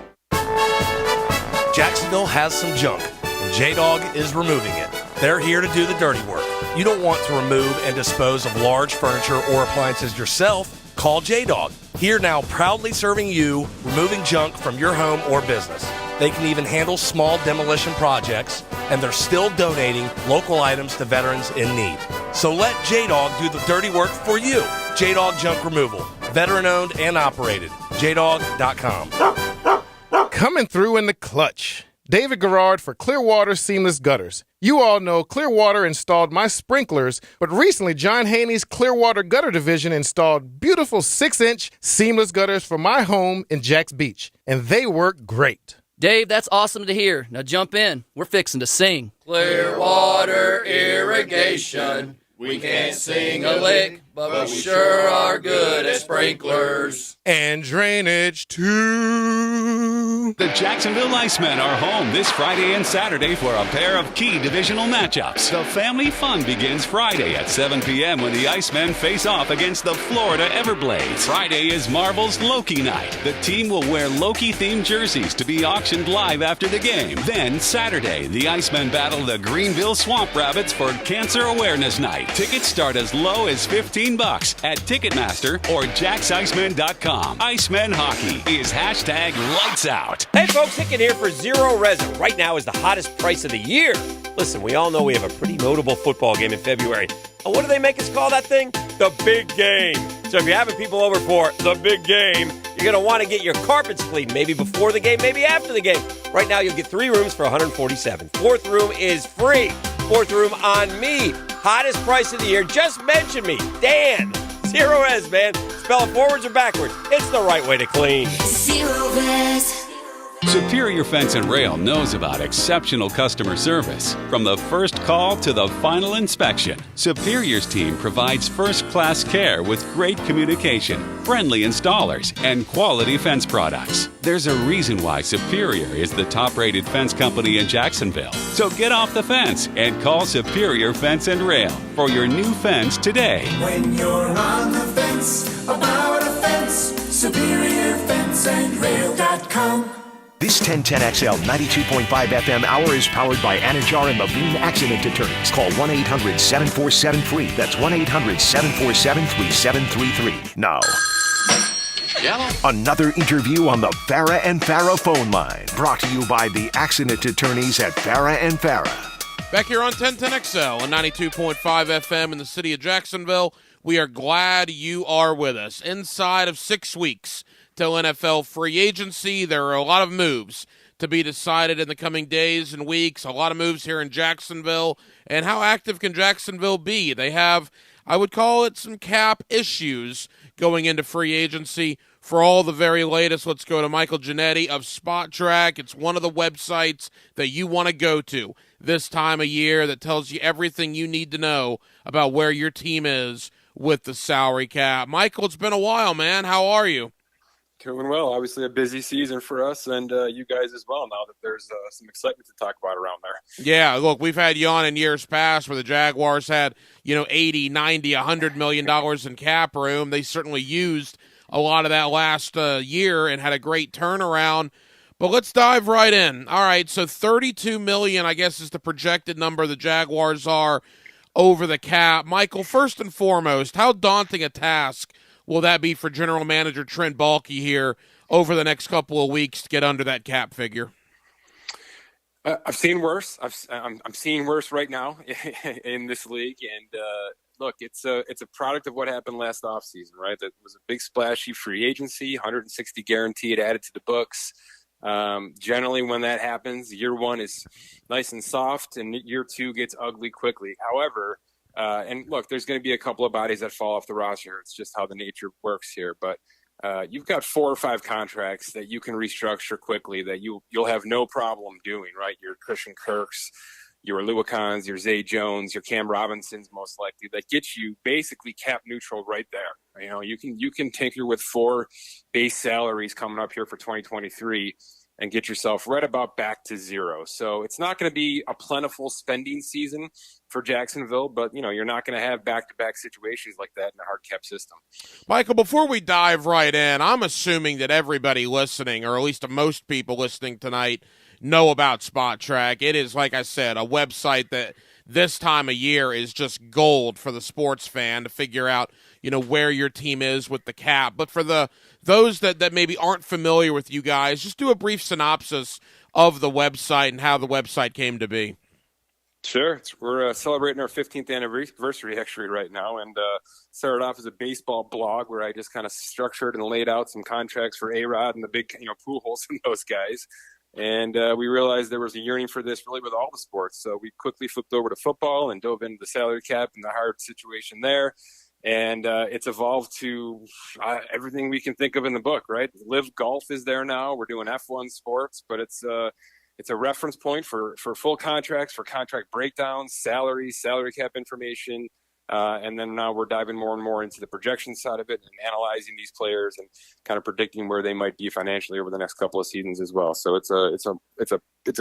Jacksonville has some junk, and J-Dog is removing it. They're here to do the dirty work. You don't want to remove and dispose of large furniture or appliances yourself? Call J-Dog. Here now, proudly serving you, removing junk from your home or business. They can even handle small demolition projects, and they're still donating local items to veterans in need. So let J-Dog do the dirty work for you. J-Dog Junk Removal. Veteran-owned and operated. JDog.com. Coming through in the clutch. David Garrard for Clearwater Seamless Gutters. You all know Clearwater installed my sprinklers, but recently John Haney's Clearwater Gutter Division installed beautiful 6-inch seamless gutters for my home in Jacks Beach, and they work great. Dave, that's awesome to hear. Now jump in. We're fixing to sing. Clearwater Irrigation. We can't sing a lick, but we sure are good at sprinklers. And drainage, too. The Jacksonville Icemen are home this Friday and Saturday for a pair of key divisional matchups. The family fun begins Friday at 7 p.m. when the Icemen face off against the Florida Everblades. Friday is Marvel's Loki Night. The team will wear Loki-themed jerseys to be auctioned live after the game. Then Saturday, the Icemen battle the Greenville Swamp Rabbits for Cancer Awareness Night. Tickets start as low as $15 at Ticketmaster or JacksIcemen.com. Icemen Hockey is #Lights Out. Hey folks, Hicken here for Zero Resin. Right now is the hottest price of the year. Listen, we all know we have a pretty notable football game in February. And what do they make us call that thing? The big game. So if you're having people over for the big game, you're going to want to get your carpets cleaned, maybe before the game, maybe after the game. Right now, you'll get 3 rooms for $147. 4th room is free. 4th room on me. Hottest price of the year. Just mention me. Dan. Zero Res, man. Spell it forwards or backwards. It's the right way to clean. Zero Res. Superior Fence and Rail knows about exceptional customer service. From the first call to the final inspection, Superior's team provides first-class care with great communication, friendly installers, and quality fence products. There's a reason why Superior is the top-rated fence company in Jacksonville. So get off the fence and call Superior Fence and Rail for your new fence today. When you're on the fence, about a fence, SuperiorFenceandRail.com. This 1010XL 92.5 FM hour is powered by Anajar and Levine Accident Attorneys. Call 1-800-747-FREE. That's 1-800-747-3733. Now, another interview on the Farah and Farah phone line. Brought to you by the Accident Attorneys at Farah and Farah. Back here on 1010XL on 92.5 FM in the city of Jacksonville. We are glad you are with us. Inside of 6 weeks till NFL free agency, there are a lot of moves to be decided in the coming days and weeks. A lot of moves here in Jacksonville. And how active can Jacksonville be? They have, I would call it, some cap issues going into free agency. For all the very latest, let's go to Michael Giannetti of Spot Track. It's one of the websites that you want to go to this time of year that tells you everything you need to know about where your team is with the salary cap. Michael, it's been a while, man. How are you? Doing well. Obviously a busy season for us and you guys as well now that there's some excitement to talk about around there. Yeah, look, we've had you on in years past where the Jaguars had, 80, 90, $100 million in cap room. They certainly used a lot of that last year and had a great turnaround. But let's dive right in. All right, so $32 million, I guess, is the projected number the Jaguars are over the cap. Michael, first and foremost, how daunting a task will that be for General Manager Trent Baalke here over the next couple of weeks to get under that cap figure? I've seen worse. I'm seeing worse right now in this league. And look, it's a product of what happened last offseason, right? That was a big splashy free agency, 160 guaranteed added to the books. Generally, when that happens, year one is nice and soft, and year two gets ugly quickly. However, and look, there's going to be a couple of bodies that fall off the roster. It's just how the nature works here. But you've got 4 or 5 contracts that you can restructure quickly that you'll have no problem doing, right? Your Christian Kirks, your Lewickans, your Zay Jones, your Cam Robinsons, most likely, that gets you basically cap neutral right there. You can tinker with 4 base salaries coming up here for 2023 and get yourself right about back to zero. So it's not going to be a plentiful spending season for Jacksonville, but you're not going to have back-to-back situations like that in a hard cap system. Michael, before we dive right in, I'm assuming that everybody listening, or at least most people listening tonight, know about Spot Track. It is, like I said, a website that this time of year is just gold for the sports fan to figure out, where your team is with the cap. But for those that maybe aren't familiar with you guys, just do a brief synopsis of the website and how the website came to be. Sure. We're celebrating our 15th anniversary actually right now, and started off as a baseball blog where I just kind of structured and laid out some contracts for A-Rod and the big, Pujols and those guys. And we realized there was a yearning for this really with all the sports. So we quickly flipped over to football and dove into the salary cap and the hard situation there. And it's evolved to everything we can think of in the book, right? Live Golf is there now. We're doing F1 sports, but it's a reference point for full contracts, for contract breakdowns, salaries, salary cap information. And then now we're diving more and more into the projection side of it and analyzing these players and kind of predicting where they might be financially over the next couple of seasons as well. So it's a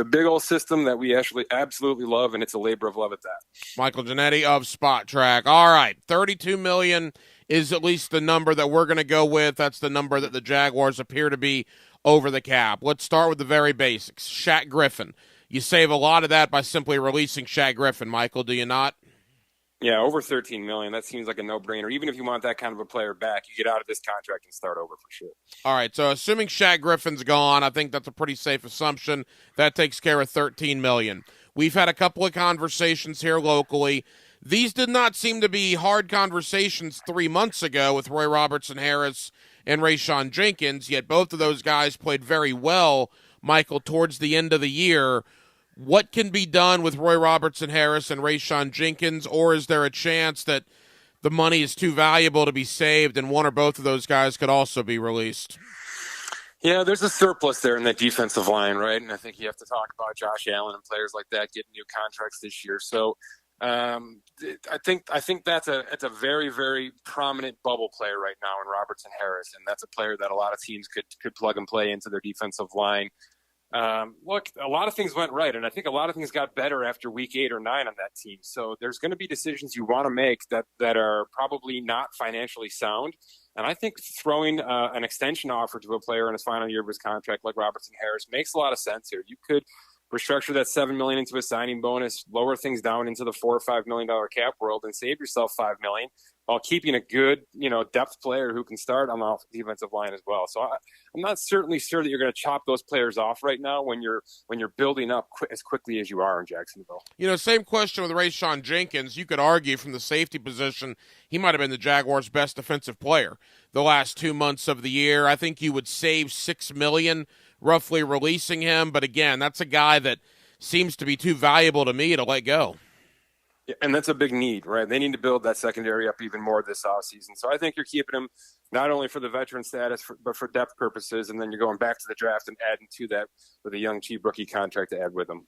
big old system that we actually absolutely love, and it's a labor of love at that. Michael Giannetti of Spot Track. All right, $32 million is at least the number that we're going to go with. That's the number that the Jaguars appear to be over the cap. Let's start with the very basics. Shaq Griffin. You save a lot of that by simply releasing Shaq Griffin, Michael, do you not? Yeah, over $13 million. That seems like a no-brainer. Even if you want that kind of a player back, you get out of this contract and start over for sure. All right, so assuming Shaq Griffin's gone, I think that's a pretty safe assumption. That takes care of $13 million. We've had a couple of conversations here locally. These did not seem to be hard conversations 3 months ago with Roy Robertson-Harris and Rayshawn Jenkins, yet both of those guys played very well, Michael, towards the end of the year. What can be done with Roy Robertson-Harris and Rayshawn Jenkins, or is there a chance that the money is too valuable to be saved and one or both of those guys could also be released? Yeah, there's a surplus there in that defensive line, right? And I think you have to talk about Josh Allen and players like that getting new contracts this year. So I think that's a very, very prominent bubble player right now in Robertson-Harris, and that's a player that a lot of teams could plug and play into their defensive line. Look, a lot of things went right, and I think a lot of things got better after week 8 or 9 on that team. So there's going to be decisions you want to make that are probably not financially sound. And I think throwing an extension offer to a player in his final year of his contract like Robertson Harris makes a lot of sense here. You could restructure that $7 million into a signing bonus, lower things down into the $4 or $5 million cap world, and save yourself $5 million while keeping a good, depth player who can start on the defensive line as well. So I'm not certainly sure that you're going to chop those players off right now when you're building up as quickly as you are in Jacksonville. Same question with Rayshawn Jenkins. You could argue from the safety position, he might have been the Jaguars' best defensive player the last 2 months of the year. I think you would save $6 million roughly releasing him, but again, that's a guy that seems to be too valuable to me to let go. Yeah, and that's a big need, right? They need to build that secondary up even more this offseason. So I think you're keeping him not only for the veteran status, but for depth purposes, and then you're going back to the draft and adding to that with a young, cheap rookie contract to add with him.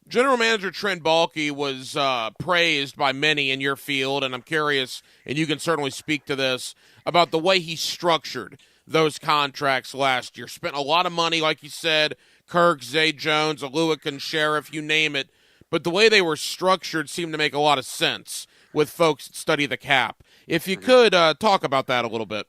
General Manager Trent Baalke was praised by many in your field, and I'm curious, and you can certainly speak to this, about the way he structured those contracts last year. Spent a lot of money, like you said, Kirk, Zay Jones, Aluakin, Sheriff, you name it. But the way they were structured seemed to make a lot of sense with folks that study the cap. If you could talk about that a little bit.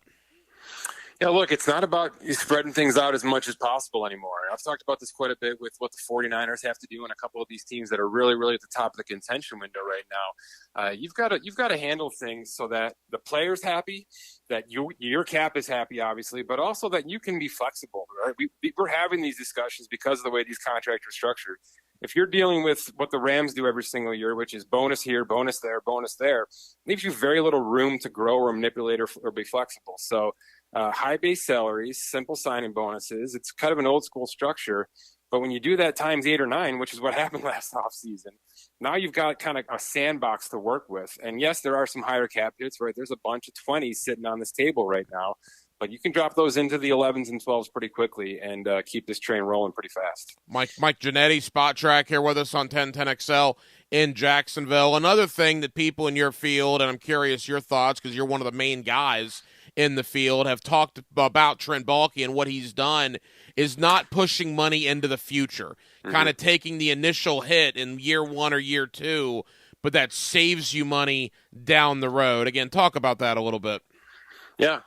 Yeah, look, it's not about spreading things out as much as possible anymore. I've talked about this quite a bit with what the 49ers have to do and a couple of these teams that are really, really at the top of the contention window right now. You've got to handle things so that the player's happy, that your cap is happy, obviously, but also that you can be flexible. Right? We're having these discussions because of the way these contracts are structured. If you're dealing with what the Rams do every single year, which is bonus here, bonus there, leaves you very little room to grow or manipulate or be flexible. So high base salaries, simple signing bonuses, it's kind of an old school structure. But when you do that times 8 or 9, which is what happened last offseason, now you've got kind of a sandbox to work with. And yes, there are some higher cap hits, right? There's a bunch of 20s sitting on this table right now. But you can drop those into the 11s and 12s pretty quickly and keep this train rolling pretty fast. Mike Ginnetti, Spot Track, here with us on 1010XL in Jacksonville. Another thing that people in your field, and I'm curious your thoughts because you're one of the main guys in the field, have talked about Trent Baalke and what he's done is not pushing money into the future, kind of taking the initial hit in year 1 or year 2, but that saves you money down the road. Again, talk about that a little bit. Yeah,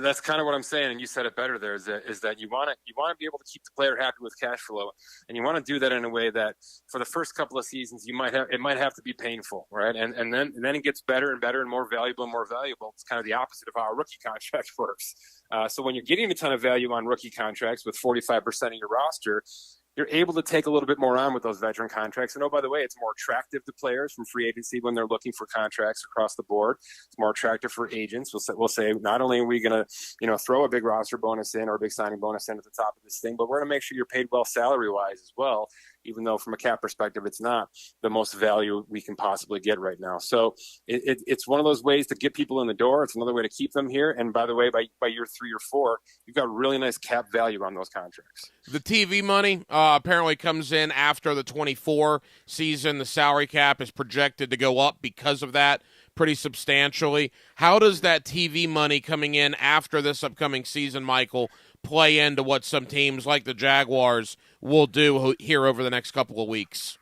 that's kind of what I'm saying, and you said it better there, is that you want to be able to keep the player happy with cash flow, and you want to do that in a way that for the first couple of seasons it might have to be painful, right? And then it gets better and better and more valuable and more valuable. It's kind of the opposite of how a rookie contract works. So when you're getting a ton of value on rookie contracts with 45% of your roster, you're able to take a little bit more on with those veteran contracts. And, oh, by the way, it's more attractive to players from free agency when they're looking for contracts across the board. It's more attractive for agents. We'll say not only are we going to, throw a big roster bonus in or a big signing bonus in at the top of this thing, but we're going to make sure you're paid well salary-wise as well, even though from a cap perspective, it's not the most value we can possibly get right now. So it's one of those ways to get people in the door. It's another way to keep them here. And by the way, by year 3 or 4, you've got really nice cap value on those contracts. The TV money apparently comes in after the 24 season. The salary cap is projected to go up because of that pretty substantially. How does that TV money coming in after this upcoming season, Michael, play into what some teams like the Jaguars will do here over the next couple of weeks?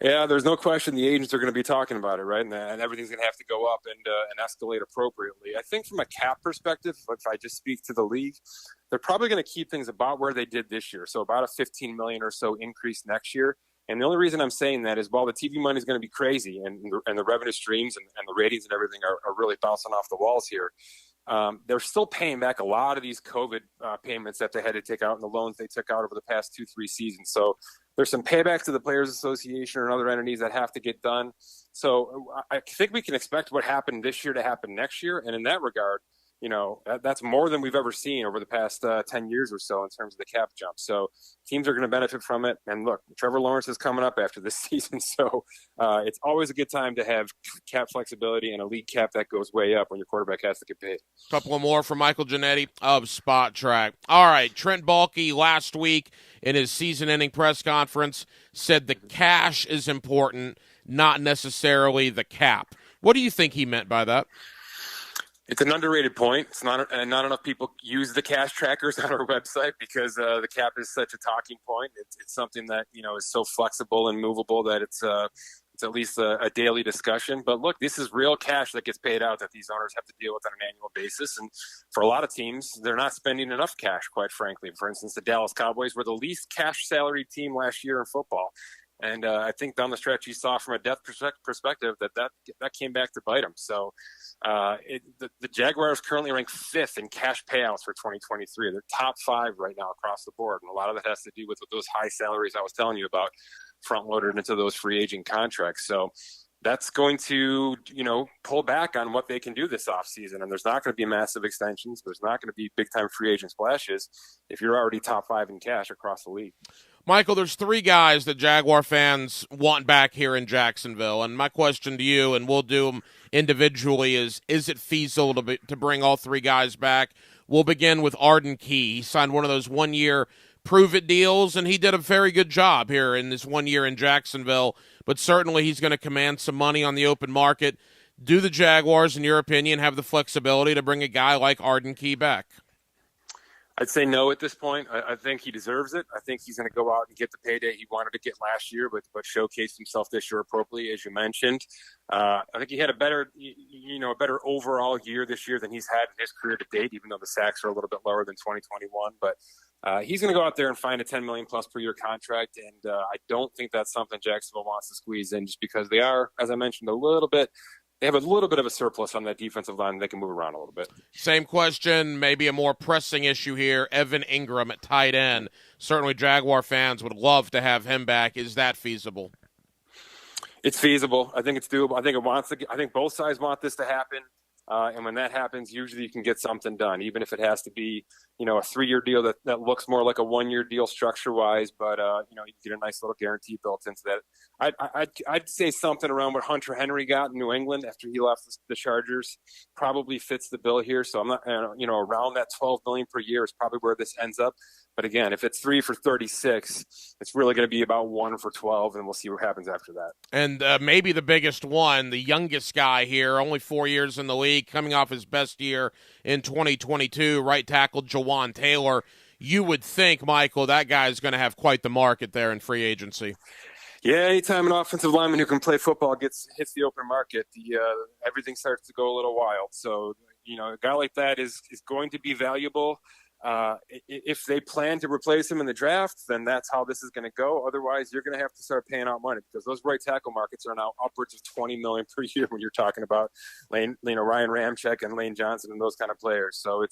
Yeah, there's no question the agents are going to be talking about it, right? And everything's going to have to go up and escalate appropriately. I think from a cap perspective, if I just speak to the league, they're probably going to keep things about where they did this year. So about a $15 million or so increase next year. And the only reason I'm saying that is while the TV money is going to be crazy and the revenue streams and the ratings and everything are really bouncing off the walls here, they're still paying back a lot of these COVID payments that they had to take out and the loans they took out over the past 2-3 seasons. So there's some payback to the Players Association and other entities that have to get done. So I think we can expect what happened this year to happen next year. And in that regard, that's more than we've ever seen over the past 10 years or so in terms of the cap jump. So teams are going to benefit from it. And look, Trevor Lawrence is coming up after this season. So it's always a good time to have cap flexibility and a league cap that goes way up when your quarterback has to get paid. A couple more from Michael Ginnetti of Spot Track. All right, Trent Baalke last week in his season-ending press conference said the cash is important, not necessarily the cap. What do you think he meant by that? It's an underrated point. It's not enough people use the cash trackers on our website because the cap is such a talking point. It's something that is so flexible and movable that it's it's at least a daily discussion. But look, this is real cash that gets paid out that these owners have to deal with on an annual basis. And for a lot of teams, they're not spending enough cash, quite frankly. For instance, the Dallas Cowboys were the least cash salary team last year in football. And I think down the stretch, you saw from a depth perspective that came back to bite them. So the Jaguars currently rank 5th in cash payouts for 2023. They're top 5 right now across the board. And a lot of that has to do with those high salaries I was telling you about, front loaded into those free agent contracts. So that's going to, pull back on what they can do this offseason. And there's not going to be massive extensions. There's not going to be big-time free agent splashes if you're already top 5 in cash across the league. Michael, there's 3 guys that Jaguar fans want back here in Jacksonville. And my question to you, and we'll do them individually, is it feasible to bring all 3 guys back? We'll begin with Arden Key. He signed one of those 1-year prove-it deals, and he did a very good job here in this 1 year in Jacksonville. But certainly he's going to command some money on the open market. Do the Jaguars, in your opinion, have the flexibility to bring a guy like Arden Key back? I'd say no at this point. I think he deserves it. I think he's going to go out and get the payday he wanted to get last year, but showcased himself this year appropriately, as you mentioned. I think he had a better overall year this year than he's had in his career to date, even though the sacks are a little bit lower than 2021. But he's going to go out there and find a $10 million plus per year contract, and I don't think that's something Jacksonville wants to squeeze in, just because they are, as I mentioned, they have a little bit of a surplus on that defensive line. They can move around a little bit. Same question, maybe a more pressing issue here. Evan Ingram at tight end. Certainly Jaguar fans would love to have him back. Is that feasible? It's feasible. I think it's doable. I think both sides want this to happen. And when that happens, usually you can get something done, even if it has to be, a 3-year deal that looks more like a 1-year deal structure-wise. But, you get a nice little guarantee built into that. I'd say something around what Hunter Henry got in New England after he left the Chargers probably fits the bill here. So I'm not, around that $12 million per year is probably where this ends up. But again, if it's 3 for 36, it's really going to be about 1 for 12, and we'll see what happens after that. And maybe the biggest one, the youngest guy here, only 4 years in the league, coming off his best year in 2022, right tackle Jawan Taylor. You would think, Michael, that guy is going to have quite the market there in free agency. Yeah, anytime an offensive lineman who can play football hits the open market, everything starts to go a little wild. So, a guy like that is going to be valuable. If they plan to replace him in the draft, then that's how this is going to go. Otherwise, you're going to have to start paying out money, because those right tackle markets are now upwards of $20 million per year when you're talking about Ryan Ramczyk and Lane Johnson and those kind of players. So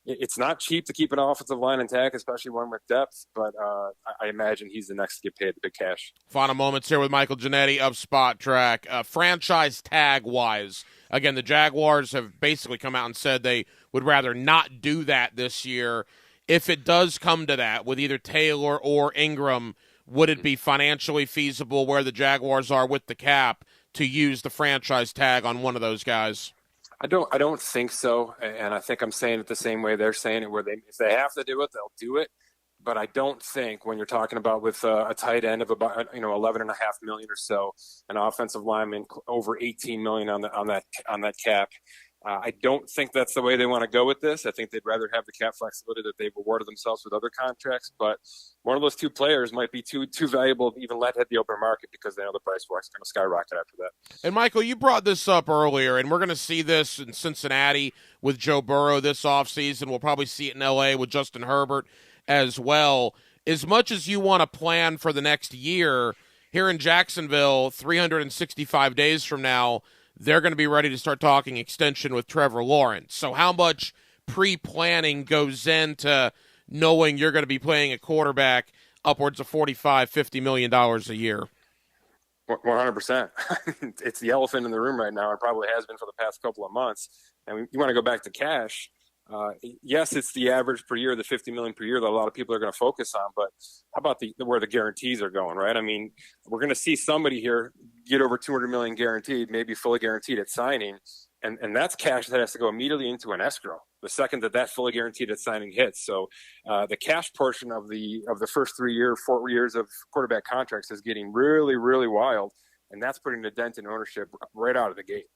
it's not cheap to keep an offensive line intact, especially one with depth, but I imagine he's the next to get paid the big cash. Final moments here with Michael Ginnetti of Spot Track. Franchise tag-wise, again, the Jaguars have basically come out and said they would rather not do that this year. If it does come to that with either Taylor or Ingram, would it be financially feasible where the Jaguars are with the cap to use the franchise tag on one of those guys? I don't think so, and I think I'm saying it the same way they're saying it, where if they have to do it, they'll do it. But I don't think when you're talking about with a tight end of about $11.5 million or so, an offensive lineman over $18 million on that cap. I don't think that's the way they want to go with this. I think they'd rather have the cap flexibility that they've awarded themselves with other contracts. But one of those 2 players might be too valuable to even let hit the open market, because they know the price for it's going to skyrocket after that. And, Michael, you brought this up earlier, and we're going to see this in Cincinnati with Joe Burrow this offseason. We'll probably see it in L.A. with Justin Herbert as well. As much as you want to plan for the next year, here in Jacksonville, 365 days from now, they're going to be ready to start talking extension with Trevor Lawrence. So how much pre-planning goes into knowing you're going to be playing a quarterback upwards of $45-50 million a year? 100%. It's the elephant in the room right now, and probably has been for the past couple of months. And you want to go back to cash. Yes, it's the average per year, the $50 million per year that a lot of people are going to focus on. But how about where the guarantees are going, right? I mean, we're going to see somebody here get over $200 million guaranteed, maybe fully guaranteed at signing, and that's cash that has to go immediately into an escrow the second that fully guaranteed at signing hits. So the cash portion of the first 4 years of quarterback contracts is getting really, really wild, and that's putting a dent in ownership right out of the gate.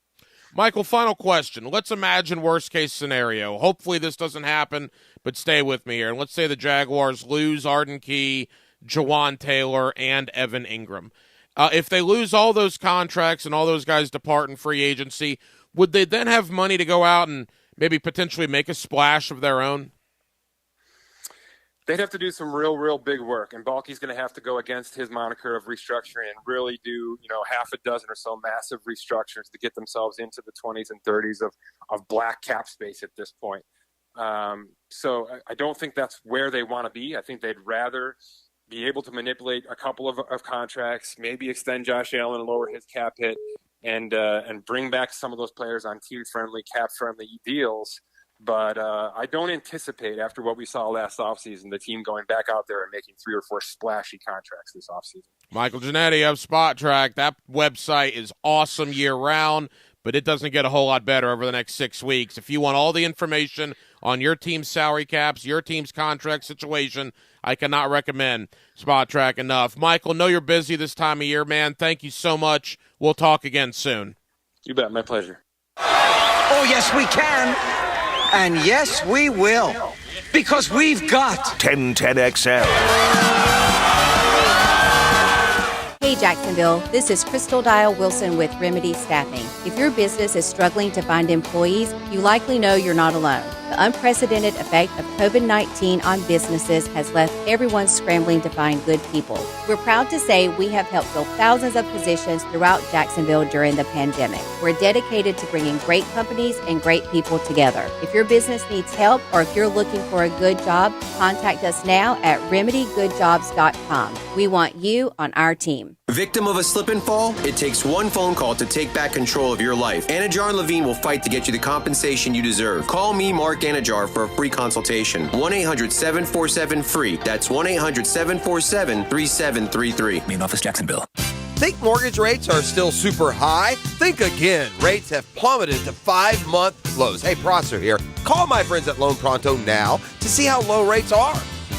Michael, final question. Let's imagine worst-case scenario. Hopefully this doesn't happen, but stay with me here. And let's say the Jaguars lose Arden Key, Jawan Taylor, and Evan Ingram. if they lose all those contracts and all those guys depart in free agency, would they then have money to go out and maybe potentially make a splash of their own? They'd have to do some real big work, and Balky's going to have to go against his moniker of restructuring and really do, half a dozen or so massive restructures to get themselves into the 20s and 30s of black cap space at this point. So I don't think that's where they want to be. I think they'd rather be able to manipulate a couple of contracts, maybe extend Josh Allen and lower his cap hit, and bring back some of those players on team-friendly, cap-friendly deals. But I don't anticipate, after what we saw last offseason, the team going back out there and making 3 or 4 splashy contracts this offseason. Michael Giannetti of Spot Track. That website is awesome year-round, but it doesn't get a whole lot better over the next 6 weeks. If you want all the information on your team's salary caps, your team's contract situation, I cannot recommend Spot Track enough. Michael, know you're busy this time of year, man. Thank you so much. We'll talk again soon. You bet. My pleasure. Oh, yes, we can. And yes, we will. Because we've got 1010XL. Hey Jacksonville, this is Crystal Dial Wilson with Remedy Staffing. If your business is struggling to find employees, you likely know you're not alone. The unprecedented effect of COVID-19 on businesses has left everyone scrambling to find good people. We're proud to say we have helped fill thousands of positions throughout Jacksonville during the pandemic. We're dedicated to bringing great companies and great people together. If your business needs help or if you're looking for a good job, contact us now at remedygoodjobs.com. We want you on our team. Victim of a slip and fall? It takes one phone call to take back control of your life. Anajar and Levine will fight to get you the compensation you deserve. Call me, Mark Anajar, for a free consultation. 1-800-747-FREE. That's 1-800-747-3733. Main office, Jacksonville. Think mortgage rates are still super high? Think again. Rates have plummeted to 5-month lows. Hey, Prosser here. Call my friends at Loan Pronto now to see how low rates are.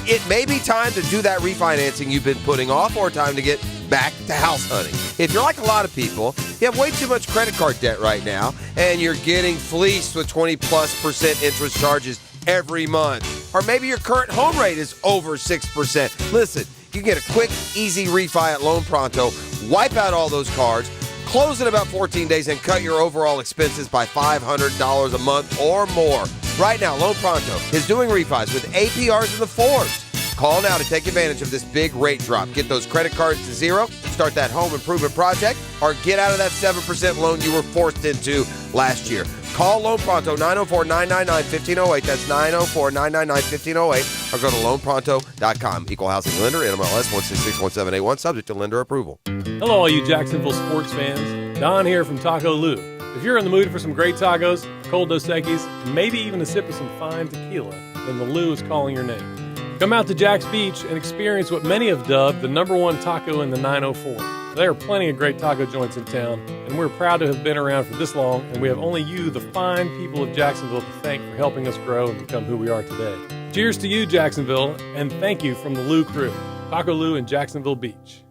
It may be time to do that refinancing you've been putting off, or time to get back to house hunting. If you're like a lot of people, you have way too much credit card debt right now, and you're getting fleeced with 20+% interest charges every month. Or maybe your current home rate is over 6%. Listen, you get a quick, easy refi at Loan Pronto, wipe out all those cards, close in about 14 days, and cut your overall expenses by $500 a month or more. Right now, Loan Pronto is doing refis with APRs in the 4s. Call now to take advantage of this big rate drop. Get those credit cards to zero, start that home improvement project, or get out of that 7% loan you were forced into last year. Call Loan Pronto, 904-999-1508. That's 904-999-1508. Or go to loanpronto.com. Equal housing lender, NMLS 1661781, subject to lender approval. Hello, all you Jacksonville sports fans. Don here from Taco Lou. If you're in the mood for some great tacos, cold Dos Equis, maybe even a sip of some fine tequila, then the Lou is calling your name. Come out to Jack's Beach and experience what many have dubbed the #1 taco in the 904. There are plenty of great taco joints in town, and we're proud to have been around for this long, and we have only you, the fine people of Jacksonville, to thank for helping us grow and become who we are today. Cheers to you, Jacksonville, and thank you from the Lou crew. Taco Lou in Jacksonville Beach.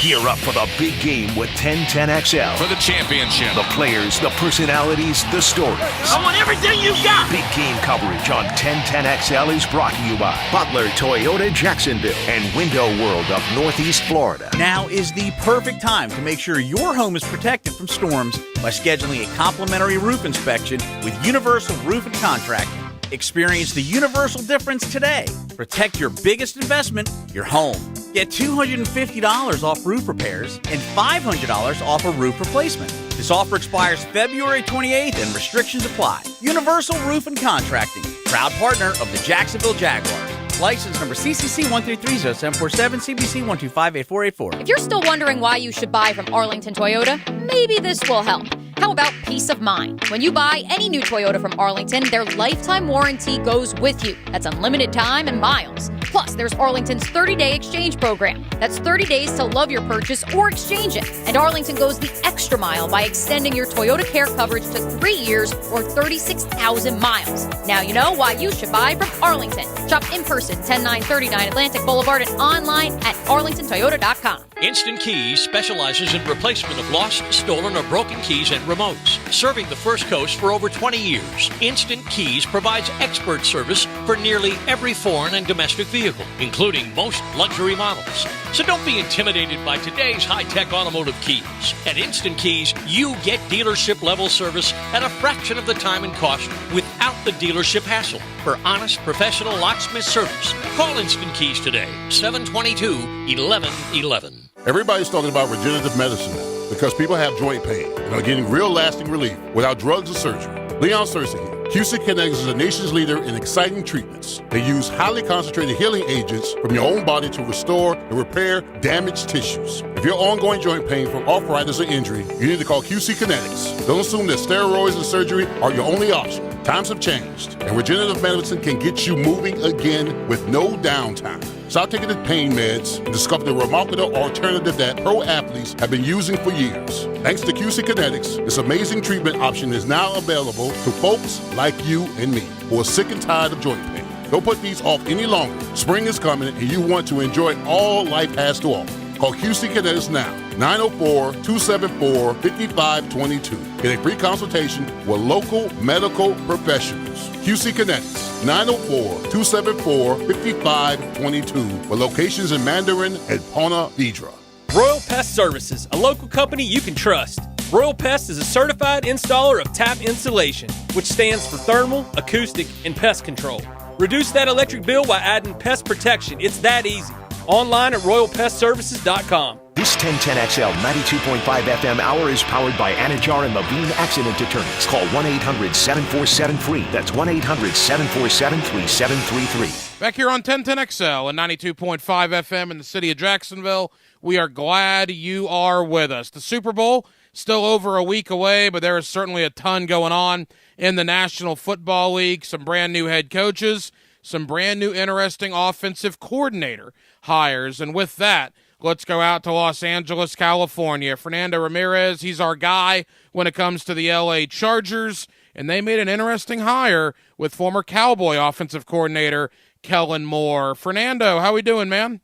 Gear up for the big game with 1010XL. For the championship. The players, the personalities, the stories. I want everything you got. Big game coverage on 1010XL is brought to you by Butler Toyota Jacksonville and Window World of Northeast Florida. Now is the perfect time to make sure your home is protected from storms by scheduling a complimentary roof inspection with Universal Roof and Contracting. Experience the universal difference today. Protect your biggest investment, your home. Get $250 off roof repairs and $500 off a roof replacement. This offer expires February 28th and restrictions apply. Universal Roof and Contracting, proud partner of the Jacksonville Jaguars. License number CCC 1330747, CBC 1258484. If you're still wondering why you should buy from Arlington Toyota, maybe this will help. How about peace of mind? When you buy any new Toyota from Arlington, their lifetime warranty goes with you. That's unlimited time and miles. Plus, there's Arlington's 30-day exchange program. That's 30 days to love your purchase or exchange it. And Arlington goes the extra mile by extending your Toyota Care coverage to 3 years or 36,000 miles. Now you know why you should buy from Arlington. Shop in person, 10939 Atlantic Boulevard, and online at arlingtontoyota.com. Instant Keys specializes in replacement of lost, stolen, or broken keys and remotes. Serving the First Coast for over 20 years, Instant Keys provides expert service for nearly every foreign and domestic vehicle, including most luxury models. So don't be intimidated by today's high-tech automotive keys. At Instant Keys, you get dealership-level service at a fraction of the time and cost without the dealership hassle. For honest, professional locksmith service, call Instant Keys today, 722-1111. Everybody's talking about regenerative medicine now because people have joint pain and are getting real lasting relief without drugs or surgery. Leon Searcy here. QC Kinetics is the nation's leader in exciting treatments. They use highly concentrated healing agents from your own body to restore and repair damaged tissues. If you're ongoing joint pain from arthritis or injury, you need to call QC Kinetics. Don't assume that steroids and surgery are your only option. Times have changed, and regenerative medicine can get you moving again with no downtime. Stop taking the pain meds and discover the remarkable alternative that pro athletes have been using for years. Thanks to QC Kinetics, this amazing treatment option is now available to folks like you and me who are sick and tired of joint pain. Don't put these off any longer. Spring is coming and you want to enjoy all life has to offer. Call QC Kinetics now, 904-274-5522. Get a free consultation with local medical professionals. QC Kinetics, 904-274-5522, with locations in Mandarin and Ponte Vedra. Royal Pest Services, a local company you can trust. Royal Pest is a certified installer of tap insulation, which stands for thermal, acoustic, and pest control. Reduce that electric bill by adding pest protection. It's that easy. Online at royalpestservices.com. This 1010XL 92.5 FM hour is powered by Anajar and Levine Accident Attorneys. Call 1-800-747-FREE. That's 1-800-747-3733. Back here on 1010XL and 92.5 FM in the city of Jacksonville, we are glad you are with us. The Super Bowl, still over a week away, but there is certainly a ton going on in the National Football League. Some brand new head coaches, some brand new interesting offensive coordinator hires. And with that, let's go out to Los Angeles, California. Fernando Ramirez, he's our guy when it comes to the LA Chargers, and they made an interesting hire with former Cowboy offensive coordinator Kellen Moore. Fernando, how we doing, man?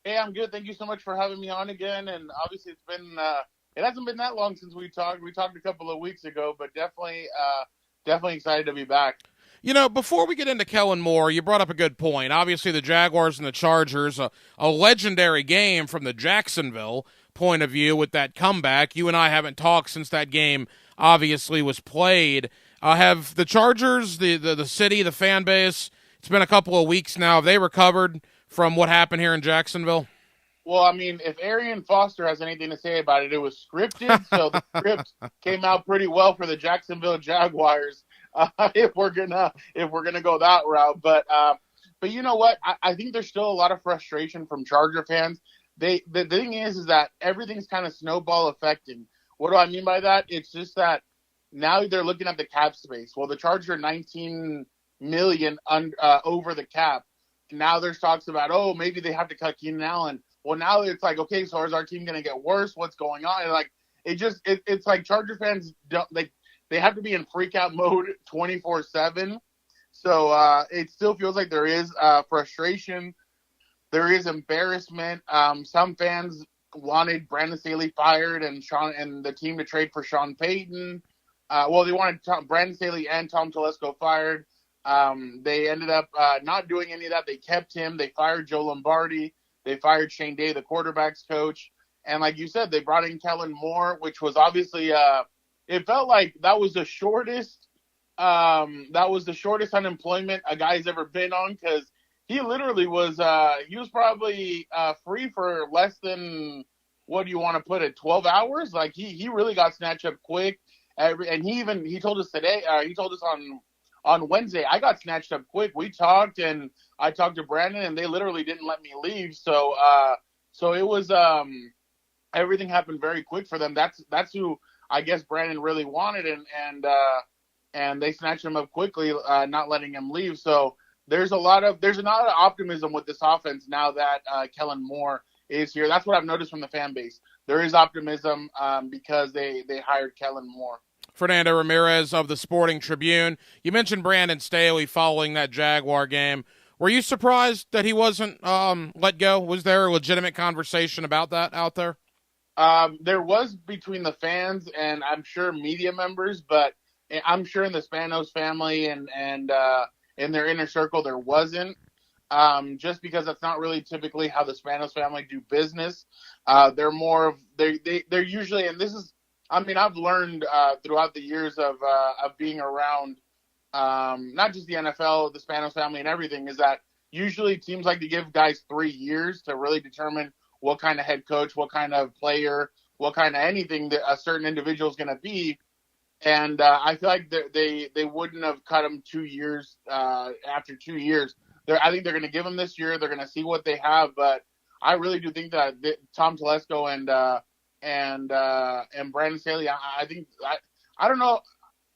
Hey, I'm good. Thank you so much for having me on again. And obviously it's been it hasn't been that long since we talked. We talked a couple of weeks ago, but definitely excited to be back. You know, before we get into Kellen Moore, you brought up a good point. Obviously, the Jaguars and the Chargers, a legendary game from the Jacksonville point of view with that comeback. You and I haven't talked since that game obviously was played. Have the Chargers, the city, the fan base, it's been a couple of weeks now, have they recovered from what happened here in Jacksonville? Well, I mean, if Arian Foster has anything to say about it, it was scripted, so the script came out pretty well for the Jacksonville Jaguars. If we're gonna go that route, but you know what? I think there's still a lot of frustration from Charger fans. The thing is that everything's kind of snowball affecting. What do I mean by that? It's just that now they're looking at the cap space. Well, the Chargers are $19 million over the cap. Now there's talks about maybe they have to cut Keenan Allen. Well, now it's like, okay, so is our team gonna get worse? What's going on? And like it's like Charger fans don't They have to be in freak-out mode 24/7. So it still feels like there is frustration. There is embarrassment. Some fans wanted Brandon Staley fired and the team to trade for Sean Payton. They wanted Brandon Staley and Tom Telesco fired. They ended up not doing any of that. They kept him. They fired Joe Lombardi. They fired Shane Day, the quarterback's coach. And like you said, they brought in Kellen Moore, which was obviously it felt like that was the shortest unemployment a guy's ever been on, because he literally was probably free for less than, what do you want to put it, 12 hours? Like he really got snatched up quick. And he told us today, he told us on Wednesday, I got snatched up quick. We talked, and I talked to Brandon, and they literally didn't let me leave. So it was everything happened very quick for them. That's who I guess Brandon really wanted, and they snatched him up quickly, not letting him leave. So there's a lot of optimism with this offense now that Kellen Moore is here. That's what I've noticed from the fan base. There is optimism because they hired Kellen Moore. Fernando Ramirez of the Sporting Tribune. You mentioned Brandon Staley following that Jaguar game. Were you surprised that he wasn't let go? Was there a legitimate conversation about that out there? There was between the fans and I'm sure media members, but I'm sure in the Spanos family and in their inner circle there wasn't. Just because that's not really typically how the Spanos family do business. They're more of they're usually, and this is, I mean, I've learned throughout the years of being around not just the NFL, the Spanos family, and everything, is that usually teams like to give guys 3 years to really determine what kind of head coach, what kind of player, what kind of anything that a certain individual is going to be. And I feel like they wouldn't have cut him 2 years after 2 years. I think they're going to give him this year. They're going to see what they have, but I really do think that Tom Telesco and Brandon Staley,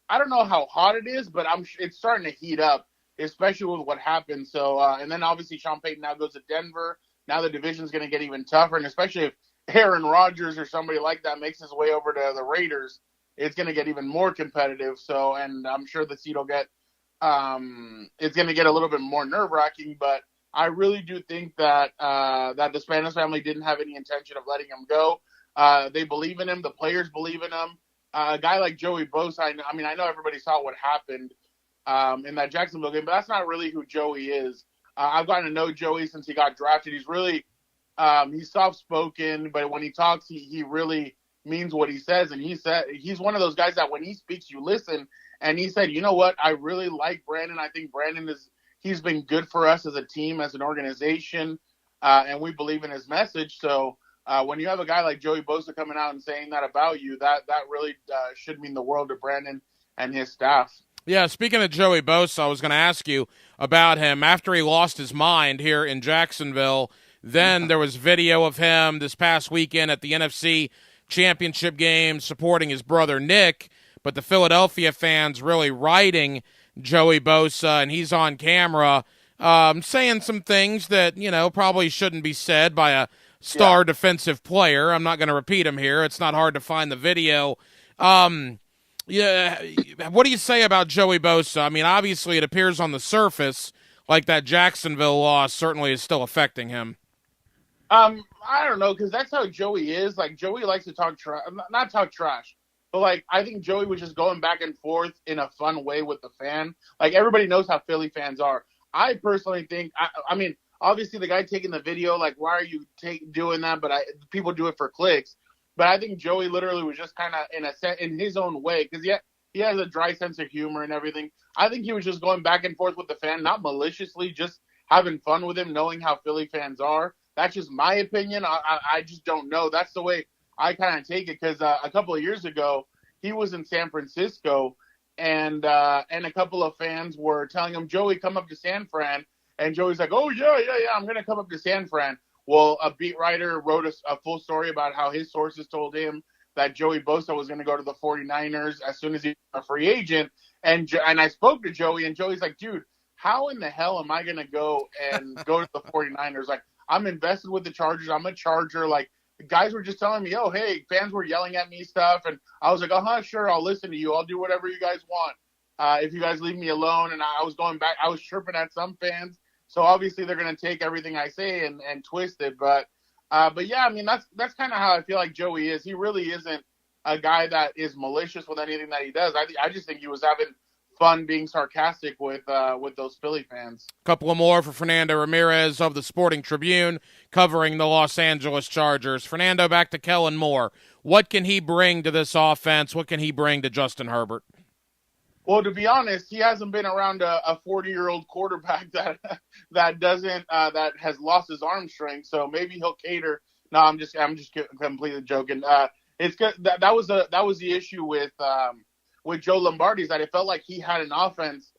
I don't know how hot it is, but it's starting to heat up, especially with what happened. So and then obviously Sean Payton now goes to Denver. Now the division's going to get even tougher, and especially if Aaron Rodgers or somebody like that makes his way over to the Raiders, it's going to get even more competitive. So, and I'm sure the seed will get it's going to get a little bit more nerve-wracking, but I really do think that that the Spanos family didn't have any intention of letting him go. They believe in him. The players believe in him. A guy like Joey Bosa, I mean, I know everybody saw what happened in that Jacksonville game, but that's not really who Joey is. I've gotten to know Joey since he got drafted. He's really he's soft-spoken, but when he talks, he really means what he says. And he's one of those guys that when he speaks, you listen. And he said, you know what? I really like Brandon. I think Brandon he's been good for us as a team, as an organization, and we believe in his message. So when you have a guy like Joey Bosa coming out and saying that about you, that really should mean the world to Brandon and his staff. Yeah, speaking of Joey Bosa, I was going to ask you about him. After he lost his mind here in Jacksonville, then there was video of him this past weekend at the NFC Championship game supporting his brother Nick, but the Philadelphia fans really riding Joey Bosa, and he's on camera saying some things that, you know, probably shouldn't be said by a star defensive player. I'm not going to repeat him here. It's not hard to find the video. Yeah, what do you say about Joey Bosa? I mean, obviously it appears on the surface like that Jacksonville loss certainly is still affecting him. I don't know, because that's how Joey is. Like, Joey likes to talk not talk trash, but, like, I think Joey was just going back and forth in a fun way with the fan. Like, everybody knows how Philly fans are. I personally think, I mean, obviously the guy taking the video, like, why are you doing that? But people do it for clicks. But I think Joey literally was just kind of in his own way, because he has a dry sense of humor and everything. I think he was just going back and forth with the fan, not maliciously, just having fun with him, knowing how Philly fans are. That's just my opinion. I just don't know. That's the way I kind of take it, because a couple of years ago, he was in San Francisco, and a couple of fans were telling him, Joey, come up to San Fran. And Joey's like, oh, yeah, I'm going to come up to San Fran. Well, a beat writer wrote a full story about how his sources told him that Joey Bosa was going to go to the 49ers as soon as he was a free agent. And I spoke to Joey, and Joey's like, dude, how in the hell am I going to go to the 49ers? Like, I'm invested with the Chargers. I'm a Charger. Like, the guys were just telling me, oh, hey, fans were yelling at me stuff. And I was like, sure, I'll listen to you. I'll do whatever you guys want if you guys leave me alone. And I was going back. I was chirping at some fans. So obviously they're going to take everything I say and twist it. But yeah, I mean, that's kind of how I feel like Joey is. He really isn't a guy that is malicious with anything that he does. I just think he was having fun being sarcastic with those Philly fans. Couple of more for Fernando Ramirez of the Sporting Tribune covering the Los Angeles Chargers. Fernando, back to Kellen Moore. What can he bring to this offense? What can he bring to Justin Herbert? Well, to be honest, he hasn't been around a 40-year-old quarterback that has lost his arm strength. So maybe he'll cater. No, I'm just completely joking. It's good. That was the issue with Joe Lombardi, is that it felt like he had an offense.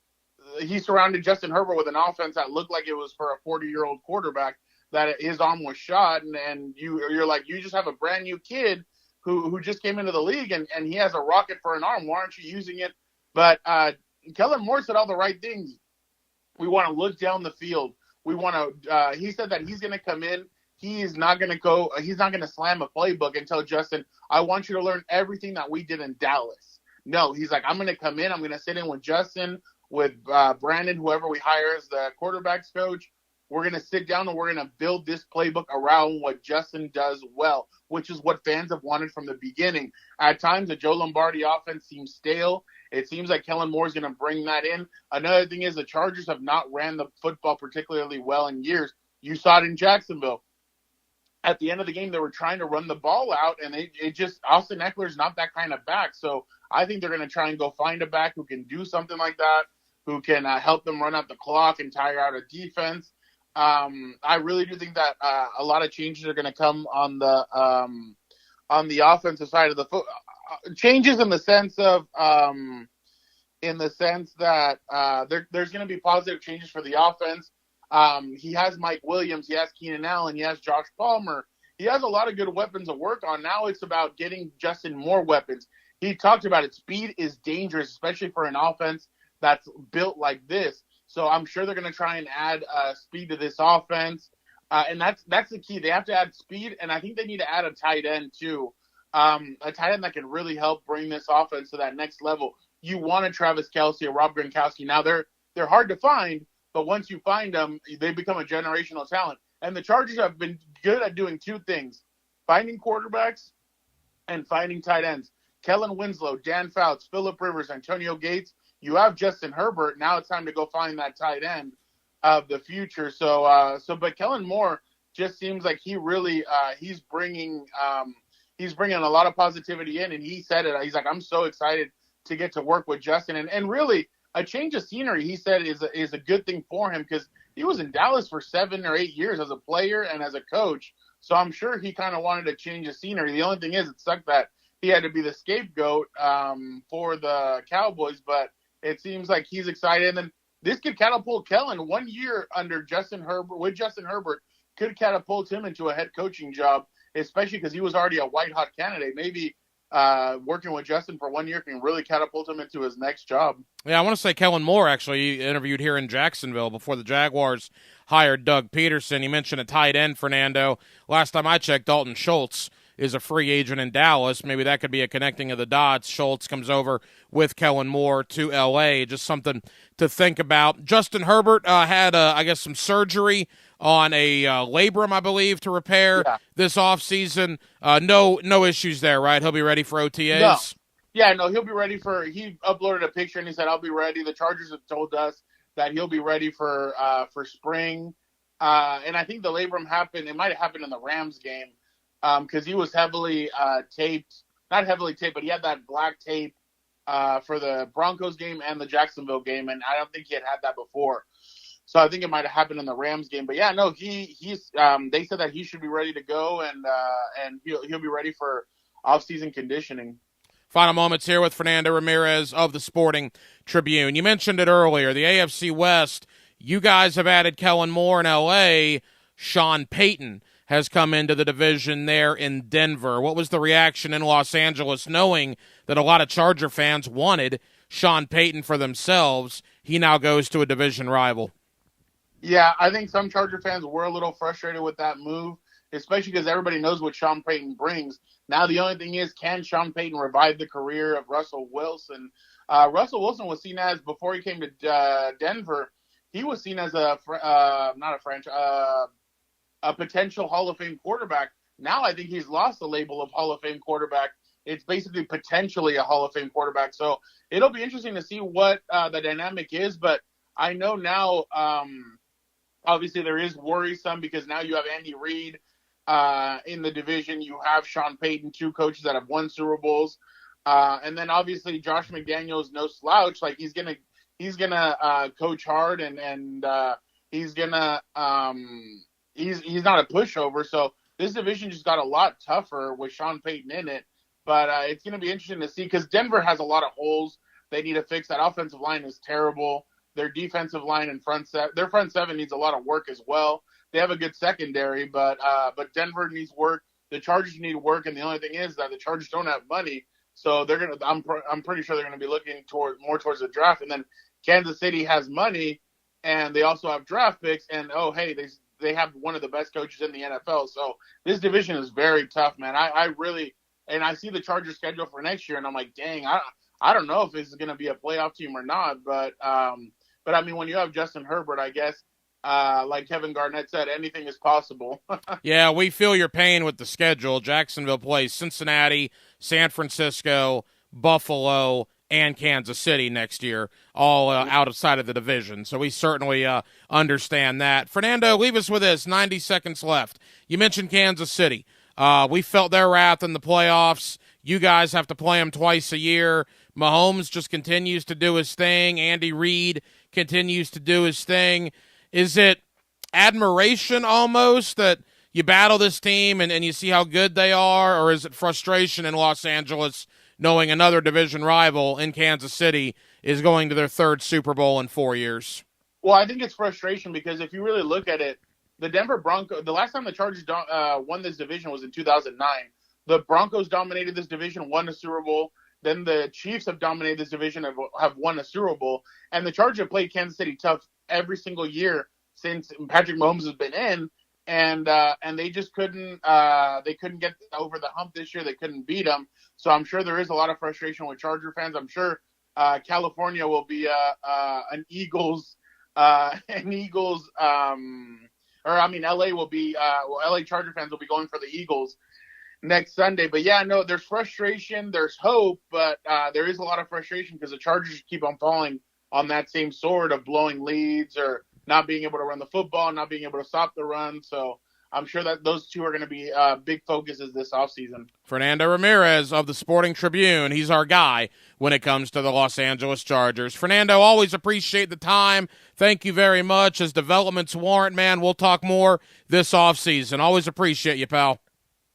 He surrounded Justin Herbert with an offense that looked like it was for a 40-year-old quarterback. That his arm was shot, and you're like, you just have a brand new kid who just came into the league, and he has a rocket for an arm. Why aren't you using it? But Kellen Moore said all the right things. We want to look down the field. We want to. He said that he's going to come in. He's not going to slam a playbook and tell Justin, I want you to learn everything that we did in Dallas. No, he's like, I'm going to come in. I'm going to sit in with Justin. Brandon, whoever we hire as the quarterbacks coach, we're going to sit down and we're going to build this playbook around what Justin does well, which is what fans have wanted from the beginning. At times, the Joe Lombardi offense seems stale. It seems like Kellen Moore is going to bring that in. Another thing is the Chargers have not ran the football particularly well in years. You saw it in Jacksonville. At the end of the game, they were trying to run the ball out, and Austin Eckler's not that kind of back. So I think they're going to try and go find a back who can do something like that, who can help them run out the clock and tire out a defense. I really do think that a lot of changes are going to come on the offensive side of the foot. Changes in the sense of that there's going to be positive changes for the offense. He has Mike Williams, he has Keenan Allen, he has Josh Palmer. He has a lot of good weapons to work on. Now it's about getting Justin more weapons. He talked about it. Speed is dangerous, especially for an offense that's built like this. So I'm sure they're going to try and add speed to this offense. And that's the key. They have to add speed, and I think they need to add a tight end too. A tight end that can really help bring this offense to that next level. You want a Travis Kelce or Rob Gronkowski. Now they're hard to find, but once you find them, they become a generational talent. And the Chargers have been good at doing two things: finding quarterbacks and finding tight ends. Kellen Winslow, Dan Fouts, Phillip Rivers, Antonio Gates. You have Justin Herbert. Now it's time to go find that tight end of the future. But Kellen Moore just seems like he really he's bringing a lot of positivity in, and he said it. He's like, I'm so excited to get to work with Justin, and really a change of scenery. He said is a good thing for him because he was in Dallas for 7 or 8 years as a player and as a coach. So I'm sure he kind of wanted to change the scenery. The only thing is, it sucked that he had to be the scapegoat for the Cowboys, but it seems like he's excited. And then this could catapult Kellen 1 year under Justin Herbert could catapult him into a head coaching job, especially because he was already a white hot candidate. Maybe working with Justin for 1 year can really catapult him into his next job. Yeah, I want to say Kellen Moore actually interviewed here in Jacksonville before the Jaguars hired Doug Peterson. He mentioned a tight end, Fernando. Last time I checked, Dalton Schultz is a free agent in Dallas. Maybe that could be a connecting of the dots. Schultz comes over with Kellen Moore to L.A. Just something to think about. Justin Herbert had, I guess, some surgery on a labrum, I believe, to repair this offseason. No issues there, right? He'll be ready for OTAs? No. Yeah, no, he'll be ready he uploaded a picture and he said, I'll be ready. The Chargers have told us that he'll be ready for spring. And I think the labrum happened, it might have happened in the Rams game because he was heavily taped. Not heavily taped, but he had that black tape for the Broncos game and the Jacksonville game, and I don't think he had that before. So I think it might have happened in the Rams game. But yeah, no, he's they said that he should be ready to go, and he'll be ready for off-season conditioning. Final moments here with Fernando Ramirez of the Sporting Tribune. You mentioned it earlier, the AFC West. You guys have added Kellen Moore in L.A. Sean Payton has come into the division there in Denver. What was the reaction in Los Angeles knowing that a lot of Charger fans wanted Sean Payton for themselves? He now goes to a division rival. Yeah, I think some Charger fans were a little frustrated with that move, especially because everybody knows what Sean Payton brings. Now the only thing is, can Sean Payton revive the career of Russell Wilson? Russell Wilson was seen as, before he came to Denver, he was seen as a potential Hall of Fame quarterback. Now I think he's lost the label of Hall of Fame quarterback. It's basically potentially a Hall of Fame quarterback. So it'll be interesting to see what the dynamic is. But I know now, obviously there is worrisome because now you have Andy Reid in the division. You have Sean Payton, two coaches that have won Super Bowls. And then obviously Josh McDaniels, no slouch. Like he's gonna coach hard and he's gonna he's not a pushover. So this division just got a lot tougher with Sean Payton in it. But it's going to be interesting to see because Denver has a lot of holes they need to fix. That offensive line is terrible. Their defensive line and their front seven needs a lot of work as well. They have a good secondary, but Denver needs work. The Chargers need work, and the only thing is that the Chargers don't have money, so they're gonna. I'm pretty sure they're going to be looking more towards the draft. And then Kansas City has money, and they also have draft picks. And they have one of the best coaches in the NFL. So this division is very tough, man. I really. And I see the Chargers schedule for next year, and I'm like, dang, I don't know if it's going to be a playoff team or not, but I mean, when you have Justin Herbert, I guess, like Kevin Garnett said, anything is possible. Yeah, we feel your pain with the schedule. Jacksonville plays Cincinnati, San Francisco, Buffalo, and Kansas City next year, all outside of the division. So we certainly understand that. Fernando, leave us with this. 90 seconds left. You mentioned Kansas City. We felt their wrath in the playoffs. You guys have to play them twice a year. Mahomes just continues to do his thing. Andy Reid continues to do his thing. Is it admiration almost that you battle this team and you see how good they are, or is it frustration in Los Angeles knowing another division rival in Kansas City is going to their third Super Bowl in 4 years? Well, I think it's frustration because if you really look at it, the Denver Broncos, the last time the Chargers won this division was in 2009. The Broncos dominated this division, won a Super Bowl. Then the Chiefs have dominated this division, have won a Super Bowl. And the Chargers have played Kansas City tough every single year since Patrick Mahomes has been in. And they just couldn't get over the hump this year. They couldn't beat them. So I'm sure there is a lot of frustration with Charger fans. I'm sure California will be an Eagles, LA will be LA Charger fans will be going for the Eagles next Sunday. But yeah, no, there's frustration, there's hope, but there is a lot of frustration because the Chargers keep on falling on that same sword of blowing leads or not being able to run the football, not being able to stop the run. So I'm sure that those two are going to be big focuses this offseason. Fernando Ramirez of the Sporting Tribune. He's our guy when it comes to the Los Angeles Chargers. Fernando, always appreciate the time. Thank you very much. As developments warrant, man, we'll talk more this offseason. Always appreciate you, pal.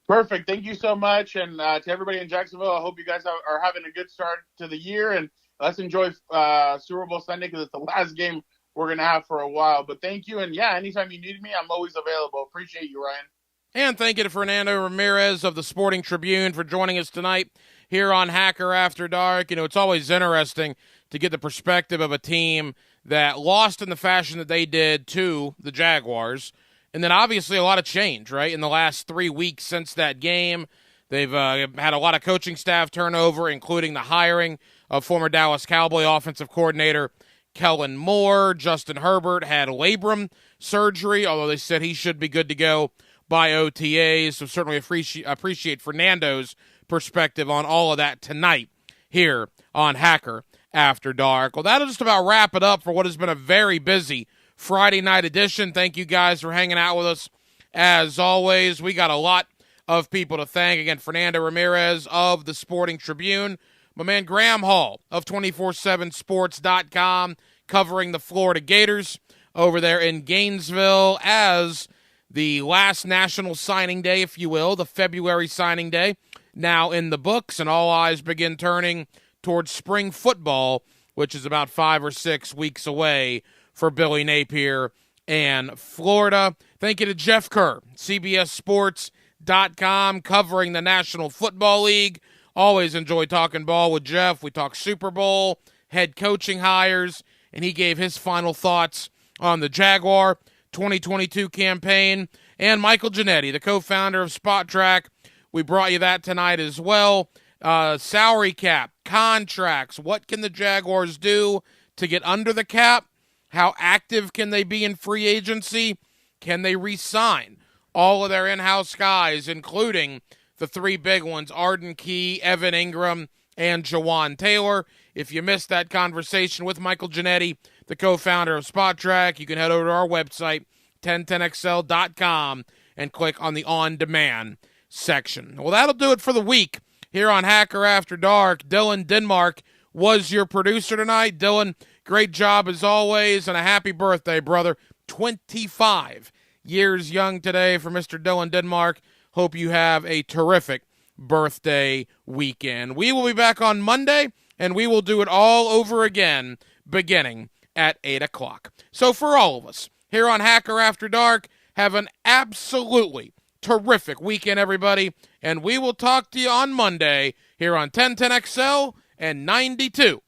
Perfect. Thank you so much. And to everybody in Jacksonville, I hope you guys are having a good start to the year. And let's enjoy Super Bowl Sunday because it's the last game we're going to have for a while. But thank you. And, yeah, anytime you need me, I'm always available. Appreciate you, Ryan. And thank you to Fernando Ramirez of the Sporting Tribune for joining us tonight here on Hacker After Dark. You know, it's always interesting to get the perspective of a team that lost in the fashion that they did to the Jaguars. And then obviously a lot of change, right? In the last 3 weeks since that game, they've had a lot of coaching staff turnover, including the hiring of former Dallas Cowboy offensive coordinator Kellen Moore. Justin Herbert had labrum surgery, although they said he should be good to go by OTAs. So certainly appreciate Fernando's perspective on all of that tonight here on Hacker After Dark. Well, that'll just about wrap it up for what has been a very busy Friday night edition. Thank you guys for hanging out with us. As always, we got a lot of people to thank. Again, Fernando Ramirez of the Sporting Tribune. My man Graham Hall of 247sports.com covering the Florida Gators over there in Gainesville as the last national signing day, if you will, the February signing day, now in the books, and all eyes begin turning towards spring football, which is about 5 or 6 weeks away for Billy Napier and Florida. Thank you to Jeff Kerr, CBSSports.com, covering the National Football League. Always enjoy talking ball with Jeff. We talk Super Bowl, head coaching hires, and he gave his final thoughts on the Jaguar 2022 campaign. And Michael Giannetti, the co-founder of Spot Track. We brought you that tonight as well. Salary cap, contracts. What can the Jaguars do to get under the cap? How active can they be in free agency? Can they re-sign all of their in-house guys, including the three big ones, Arden Key, Evan Ingram, and Jawan Taylor? If you missed that conversation with Michael Giannetti, the co-founder of Spot Track, you can head over to our website, 1010XL.com, and click on the on-demand section. Well, that'll do it for the week here on Hacker After Dark. Dylan Denmark was your producer tonight. Dylan, great job as always, and a happy birthday, brother. 25 years young today for Mr. Dylan Denmark. Hope you have a terrific birthday weekend. We will be back on Monday, and we will do it all over again beginning at 8 o'clock. So for all of us here on Hacker After Dark, have an absolutely terrific weekend, everybody, and we will talk to you on Monday here on 1010XL and 92.5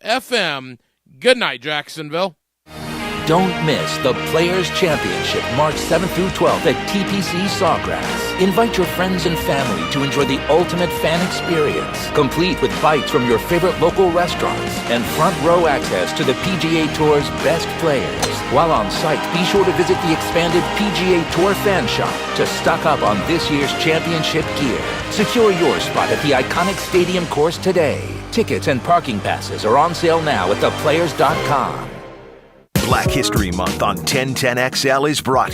FM. Good night, Jacksonville. Don't miss the Players Championship March 7th through 12th at TPC Sawgrass. Invite your friends and family to enjoy the ultimate fan experience, complete with bites from your favorite local restaurants and front row access to the PGA Tour's best players. While on site, be sure to visit the expanded PGA Tour Fan Shop to stock up on this year's championship gear. Secure your spot at the iconic stadium course today. Tickets and parking passes are on sale now at theplayers.com. Black History Month on 1010XL is brought